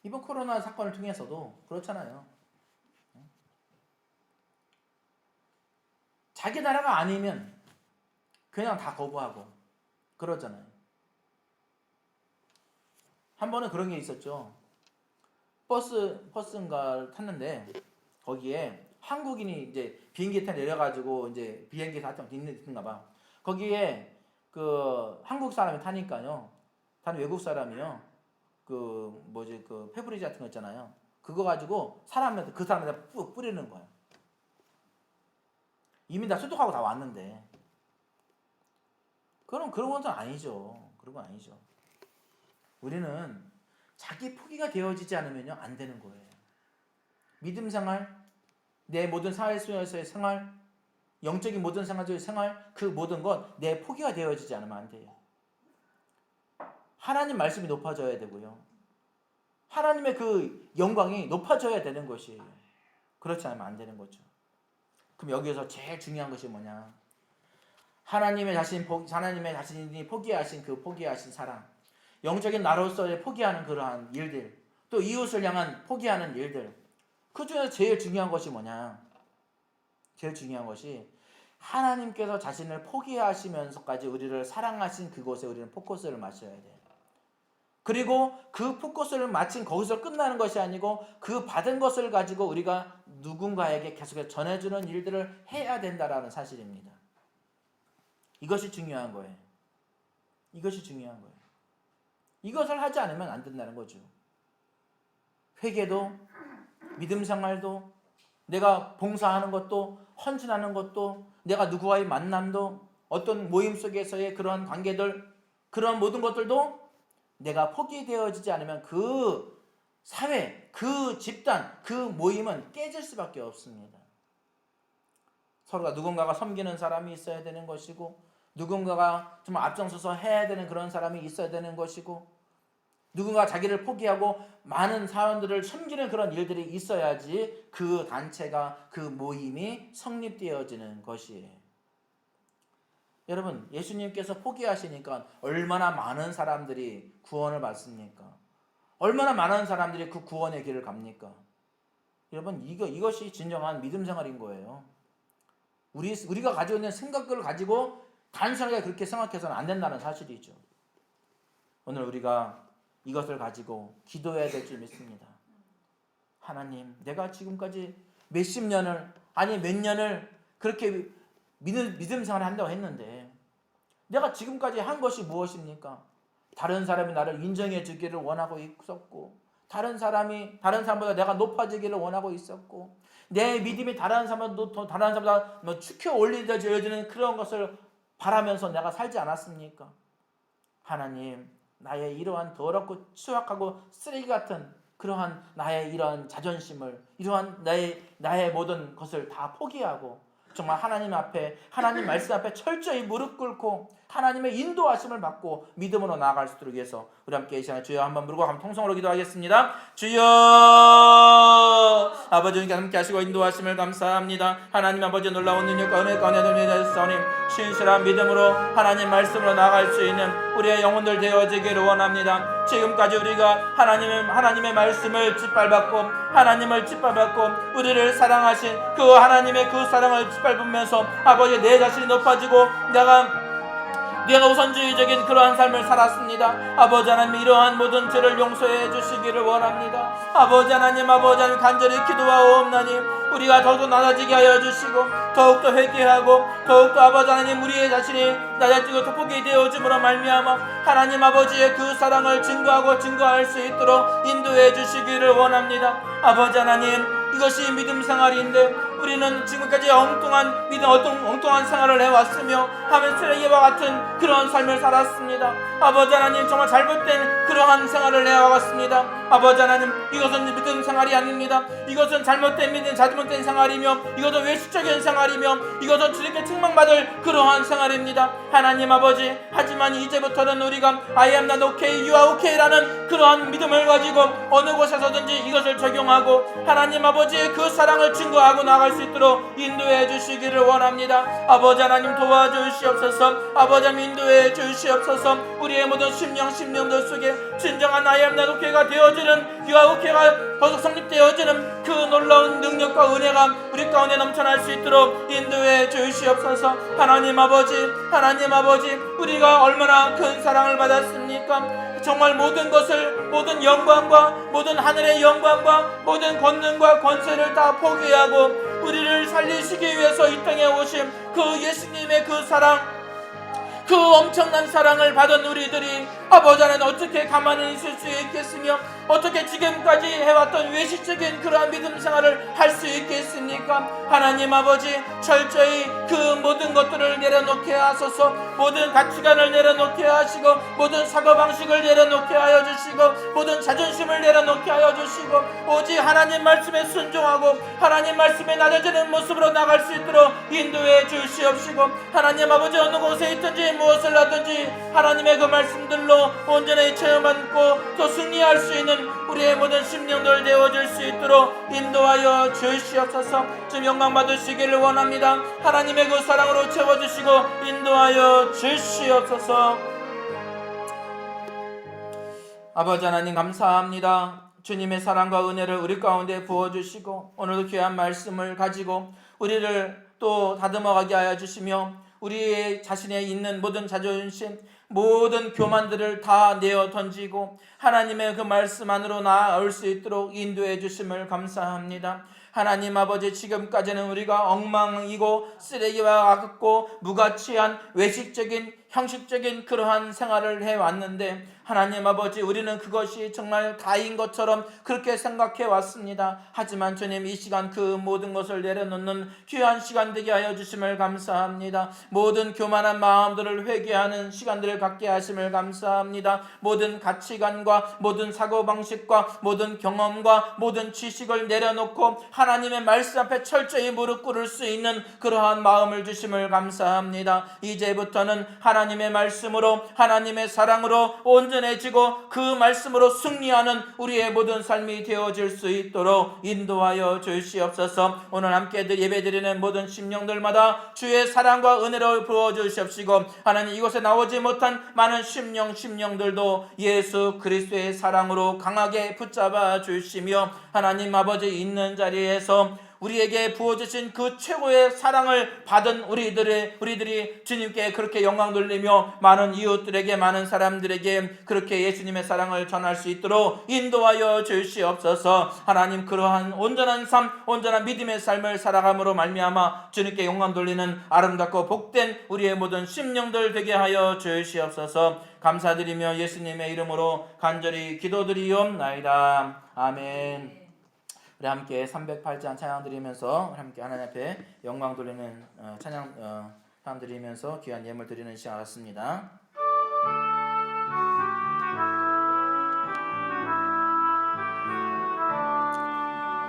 이번 코로나 사건을 통해서도 그렇잖아요. 자기 나라가 아니면 그냥 다 거부하고 그러잖아요. 한 번은 그런 게 있었죠. 버스인가 탔는데 거기에 한국인이 이제 비행기 타 내려가지고 이제 비행기 타고 있는가 봐. 거기에 그 한국 사람이 타니까요. 다른 외국 사람이요. 그 뭐지 그 페브리즈 같은 거 있잖아요. 그거 가지고 그 사람한테 뿌리는 거예요. 이미 다 소독하고 다 왔는데. 그런 것은 아니죠. 그런 건 아니죠. 우리는 자기 포기가 되어지지 않으면요 안 되는 거예요. 믿음 생활, 내 모든 사회 속에서의 생활, 영적인 모든 생활의 생활, 그 모든 것 내 포기가 되어지지 않으면 안 돼요. 하나님 말씀이 높아져야 되고요. 하나님의 그 영광이 높아져야 되는 것이에요. 그렇지 않으면 안 되는 거죠. 그럼 여기에서 제일 중요한 것이 뭐냐? 하나님의 자신이 포기하신 그 포기하신 사랑, 영적인 나로서의 포기하는 그러한 일들, 또 이웃을 향한 포기하는 일들, 그 중에서 제일 중요한 것이 뭐냐? 제일 중요한 것이 하나님께서 자신을 포기하시면서까지 우리를 사랑하신 그곳에 우리는 포커스를 맞춰야 돼요. 그리고 그 포커스를 맞춘 거기서 끝나는 것이 아니고 그 받은 것을 가지고 우리가 누군가에게 계속해서 전해주는 일들을 해야 된다라는 사실입니다. 이것이 중요한 거예요. 이것이 중요한 거예요. 이것을 하지 않으면 안 된다는 거죠. 회개도 믿음 생활도 내가 봉사하는 것도 헌신하는 것도 내가 누구와의 만남도 어떤 모임 속에서의 그런 관계들 그런 모든 것들도 내가 포기되어지지 않으면 그 사회, 그 집단, 그 모임은 깨질 수밖에 없습니다. 서로가 누군가가 섬기는 사람이 있어야 되는 것이고 누군가가 좀 앞장서서 해야 되는 그런 사람이 있어야 되는 것이고 누군가 자기를 포기하고 많은 사람들을 섬기는 그런 일들이 있어야지 그 단체가 그 모임이 성립되어지는 것이에요. 여러분 예수님께서 포기하시니까 얼마나 많은 사람들이 구원을 받습니까? 얼마나 많은 사람들이 그 구원의 길을 갑니까? 여러분 이것이 진정한 믿음 생활인 거예요. 우리가 가지고 있는 생각을 가지고 단순하게 그렇게 생각해서는 안 된다는 사실이죠. 오늘 우리가 이것을 가지고 기도해야 될 줄 믿습니다. 하나님, 내가 지금까지 몇십 년을 아니 몇 년을 그렇게 믿음 생활을 한다고 했는데 내가 지금까지 한 것이 무엇입니까? 다른 사람이 나를 인정해 주기를 원하고 있었고 다른 사람보다 내가 높아지기를 원하고 있었고 내 믿음이 다른 사람보다 축혀 올려지는 그런 것을 바라면서 내가 살지 않았습니까? 하나님, 나의 이러한 더럽고 추악하고 쓰레기 같은 그러한 나의 이러한 자존심을 이러한 나의 모든 것을 다 포기하고 정말 하나님 앞에 하나님 말씀 앞에 철저히 무릎 꿇고 하나님의 인도하심을 받고 믿음으로 나아갈 수 있도록 위해서 우리 함께 이 시간에 주여 한번 부르고 한번 통성으로 기도하겠습니다. 주여 아버지님께 함께 하시고 인도하심을 감사합니다. 하나님 아버지 놀라운 능력과 은혜 가운데 넘쳐나셨사오니 신실한 믿음으로 하나님 말씀으로 나아갈 수 있는 우리의 영혼들 되어지기를 원합니다. 지금까지 우리가 하나님의 말씀을 짓밟았고 하나님을 짓밟았고 우리를 사랑하신 그 하나님의 그 사랑을 짓밟으면서 아버지 내 자신이 높아지고 내가 우선주의적인 그러한 삶을 살았습니다. 아버지 하나님 이러한 모든 죄를 용서해 주시기를 원합니다. 아버지 하나님 간절히 기도하옵나니 우리가 더욱더 낮아지게 하여 주시고 더욱더 회개하고 더욱더 아버지 하나님 우리의 자신이 낮아지고 돋보게 되어짐으로 말미암아 하나님 아버지의 그 사랑을 증거할 수 있도록 인도해 주시기를 원합니다. 아버지 하나님 이것이 믿음 생활인데 우리는 지금까지 엉뚱한 생활을 해왔으며 하면 쓰레기와 같은 그런 삶을 살았습니다. 아버지 하나님 정말 잘못된 그러한 생활을 해왔습니다. 아버지 하나님 이것은 믿음 생활이 아닙니다. 이것은 잘못된 생활이며 이것은 외식적인 생활이며 이것은 주님께 책망받을 그러한 생활입니다. 하나님 아버지 하지만 이제부터는 우리가 I am not okay, you are okay 라는 그러한 믿음을 가지고 어느 곳에서든지 이것을 적용하고 하나님 아버지의 그 사랑을 증거하고 나갈 수 있도록 인도해 주시기를 원합니다. 아버지 하나님 도와주시옵소서. 아버지 하나님 인도해 주시옵소서. 우리의 모든 심령들 속에 진정한 I am not okay가 되어지는 you are okay가 더욱 성립되어지는 그 놀라운 능력과 은혜가 우리 가운데 넘쳐날 수 있도록 인도해 주시옵소서. 하나님 아버지 우리가 얼마나 큰 사랑을 받았습니까? 정말 모든 영광과 모든 하늘의 영광과 모든 권능과 권세를 다 포기하고 우리를 살리시기 위해서 이 땅에 오신 그 예수님의 그 사랑, 그 엄청난 사랑을 받은 우리들이 아버지 하나님 어떻게 가만히 있을 수 있겠으며 어떻게 지금까지 해왔던 외식적인 그러한 믿음 생활을 할 수 있겠습니까? 하나님 아버지 철저히 그 모든 것들을 내려놓게 하소서. 모든 가치관을 내려놓게 하시고 모든 사고방식을 내려놓게 하여 주시고 모든 자존심을 내려놓게 하여 주시고 오직 하나님 말씀에 순종하고 하나님 말씀에 낮아지는 모습으로 나갈 수 있도록 인도해 주시옵시고 하나님 아버지 어느 곳에 있든지 무엇을 하든지 하나님의 그 말씀들로 온전히 체험하고 또 승리할 수 있는 우리의 모든 심령들 되어질 수 있도록 인도하여 주시옵소서. 지금 영광 받으시기를 원합니다. 하나님의 그 사랑으로 채워주시고 인도하여 주시옵소서. 아버지 하나님 감사합니다. 주님의 사랑과 은혜를 우리 가운데 부어주시고 오늘도 귀한 말씀을 가지고 우리를 또 다듬어가게 하여 주시며 우리 자신에 있는 모든 자존심 모든 교만들을 다 내어 던지고 하나님의 그 말씀 안으로 나아올 수 있도록 인도해 주심을 감사합니다. 하나님 아버지 지금까지는 우리가 엉망이고 쓰레기와 같고 무가치한 외식적인 형식적인 그러한 생활을 해왔는데 하나님 아버지 우리는 그것이 정말 다인 것처럼 그렇게 생각해 왔습니다. 하지만 주님 이 시간 그 모든 것을 내려놓는 귀한 시간 되게 하여 주심을 감사합니다. 모든 교만한 마음들을 회개하는 시간들을 갖게 하심을 감사합니다. 모든 가치관과 모든 사고방식과 모든 경험과 모든 지식을 내려놓고 하나님의 말씀 앞에 철저히 무릎 꿇을 수 있는 그러한 마음을 주심을 감사합니다. 이제부터는 하나님의 말씀으로 하나님의 사랑으로 온전해지고 그 말씀으로 승리하는 우리의 모든 삶이 되어질 수 있도록 인도하여 주시옵소서. 오늘 함께 예배드리는 모든 심령들마다 주의 사랑과 은혜를 부어주시옵시고 하나님 이곳에 나오지 못한 많은 심령들도 예수 그리스도의 사랑으로 강하게 붙잡아 주시며 하나님 아버지 있는 자리에서 우리에게 부어주신 그 최고의 사랑을 받은 우리들이 주님께 그렇게 영광 돌리며 많은 이웃들에게 많은 사람들에게 그렇게 예수님의 사랑을 전할 수 있도록 인도하여 주시옵소서. 하나님 그러한 온전한 삶 온전한 믿음의 삶을 살아감으로 말미암아 주님께 영광 돌리는 아름답고 복된 우리의 모든 심령들 되게 하여 주시옵소서. 감사드리며 예수님의 이름으로 간절히 기도드리옵나이다. 아멘. 우리 함께 308장 찬양 드리면서 함께 하나님 앞에 영광 돌리는 찬양 드리면서 귀한 예물 드리는 시간 같습니다.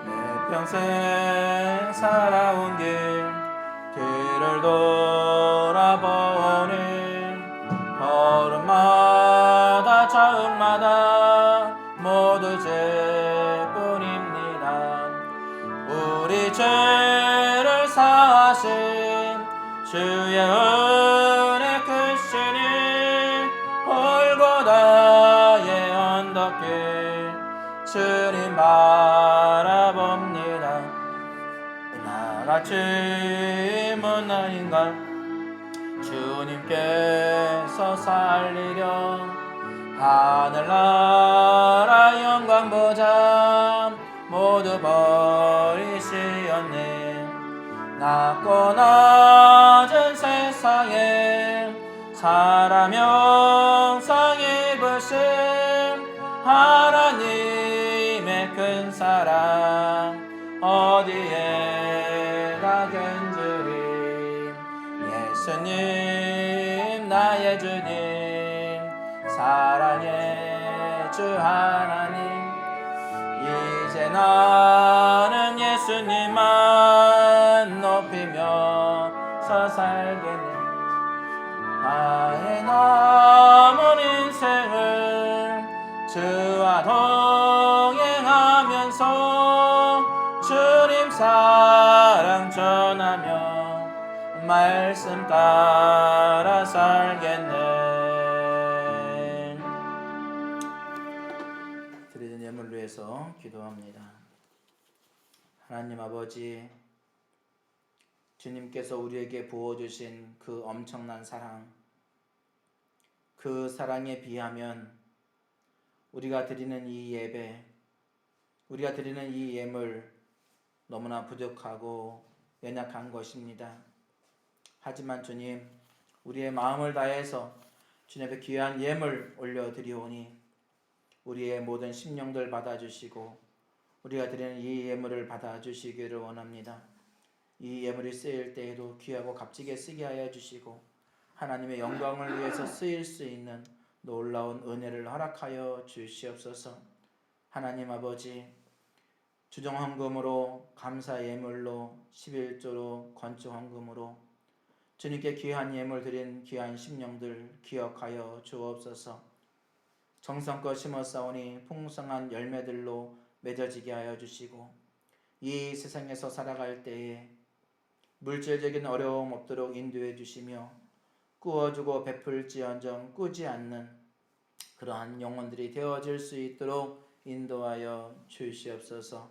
내 평생 살아온 길을 돌아보니 주의 은혜 크시니 골고다의 언덕길 주님 바라봅니다. 나같이 못난 인간 주님께서 살리려 하늘나라 영광 보자 모두 버리시었네. 낮고 낮은 세상에 사람 형상 입으신 하나님의 큰 사랑 어디에 가견주리. 예수님 나의 주님 사랑의 주 하나님 이제 나는 예수님만 높이면서 살겠네. 나의 남은 인생을 주와 동행하면서 주님 사랑 전하며 말씀 따라 살겠네. 드리는 예물 위해서 기도합니다. 하나님 아버지, 주님께서 우리에게 부어주신 그 엄청난 사랑, 그 사랑에 비하면 우리가 드리는 이 예배, 우리가 드리는 이 예물 너무나 부족하고 연약한 것입니다. 하지만 주님, 우리의 마음을 다해서 주님 앞에 귀한 예물 올려드리오니 우리의 모든 심령들 받아주시고 우리가 드리는 이 예물을 받아주시기를 원합니다. 이 예물이 쓰일 때에도 귀하고 값지게 쓰게 하여 주시고 하나님의 영광을 위해서 쓰일 수 있는 놀라운 은혜를 허락하여 주시옵소서. 하나님 아버지, 주정헌금으로 감사 예물로 11조로 건축헌금으로 주님께 귀한 예물 드린 귀한 심령들 기억하여 주옵소서. 정성껏 심었사오니 풍성한 열매들로 맺어지게 하여 주시고 이 세상에서 살아갈 때에 물질적인 어려움 없도록 인도해 주시며 꾸어주고 베풀지언정 꾸지 않는 그러한 영혼들이 되어질 수 있도록 인도하여 주시옵소서.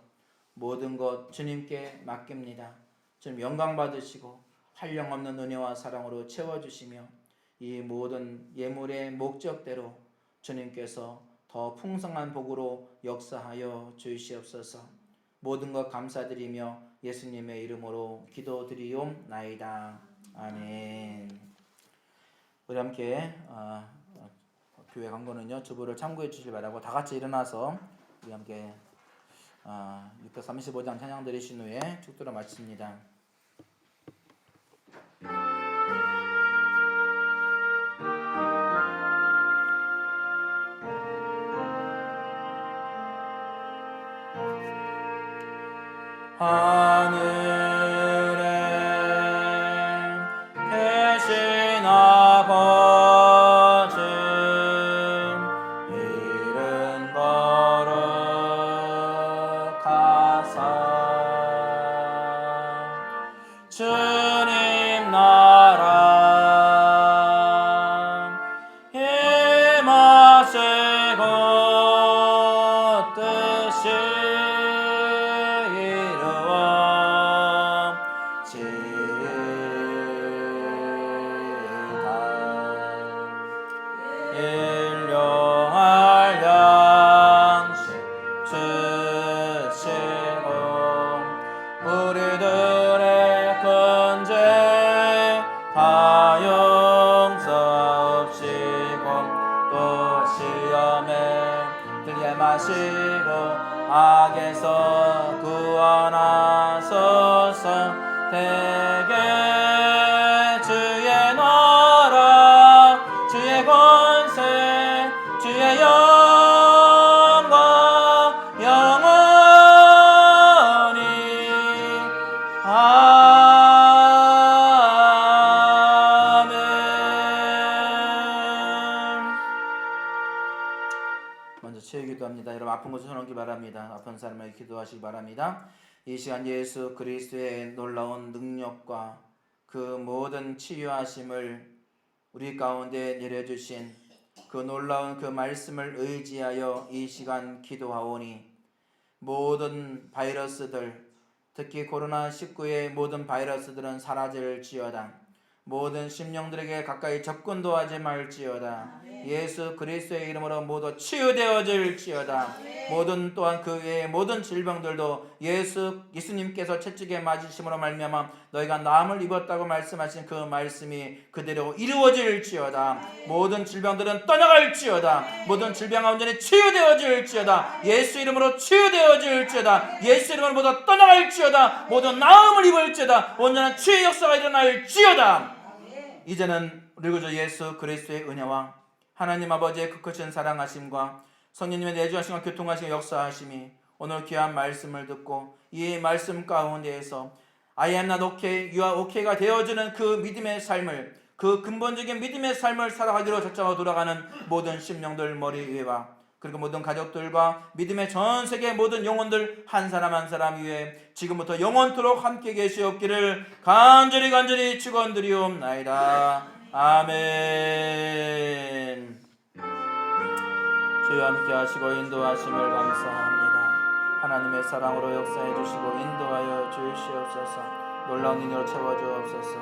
모든 것 주님께 맡깁니다. 주님 영광 받으시고 한량없는 은혜와 사랑으로 채워주시며 이 모든 예물의 목적대로 주님께서 더 풍성한 복으로 역사하여 주시옵소서. 모든 것 감사드리며 예수님의 이름으로 기도드리옵나이다. 아멘. 우리 함께 교회 광고는요 주보를 참고해 주시길 바라고 다 같이 일어나서 우리 함께 635장 찬양 드리신 후에 축도를 마칩니다. 하늘에 계신 아버지 이름 거룩하사 주님 나라 임하시고 뜻이 일용할 양식 주시고 우리들의 큰 죄 다 용서하시고 또 시험에 들게 마시고 악에서 구원하소서. 대개 주의 나라 주의 권세 주의 영광 영원히 아멘. 먼저 치유 기도합니다. 여러분 아픈 곳을 손 얹기 바랍니다. 아픈 사람에게 기도하시기 바랍니다. 이 시간 예수 그리스도의 놀라운 능력과 그 모든 치유하심을 우리 가운데 내려주신 그 놀라운 그 말씀을 의지하여 이 시간 기도하오니 모든 바이러스들, 특히 코로나19의 모든 바이러스들은 사라질지어다. 모든 심령들에게 가까이 접근도 하지 말지어다. 예수 그리스도의 이름으로 모두 치유되어질지어다. 모든 또한 그 외의 모든 질병들도 예수님께서 채찍에 맞으심으로 말미암아 너희가 나음을 입었다고 말씀하신 그 말씀이 그대로 이루어질지어다. 모든 질병들은 떠나갈지어다. 모든 질병은 온전히 치유되어질지어다. 예수 이름으로 치유되어질지어다. 예수 이름으로 모두 떠나갈지어다. 모두 나음을 입을지어다. 온전한 치유 역사가 일어날지어다. 이제는 우리 구주 예수 그리스도의 은혜와 하나님 아버지의 그 크신 사랑하심과 성령님의 내주하심과 교통하심과 역사하심이 오늘 귀한 말씀을 듣고 이 말씀 가운데에서 I am not okay, you are okay가 되어지는 그 믿음의 삶을, 그 근본적인 믿음의 삶을 살아가기로 작정하고 돌아가는 모든 심령들 머리 위에와 그리고 모든 가족들과 믿음의 전 세계 모든 영혼들 한 사람 한 사람 위에 지금부터 영원토록 함께 계시옵기를 간절히 축원드리옵나이다. 아멘. 주여 함께 하시고 인도하심을 감사합니다. 하나님의 사랑으로 역사해 주시고 인도하여 주시옵소서. 놀라운 인으로 채워주옵소서.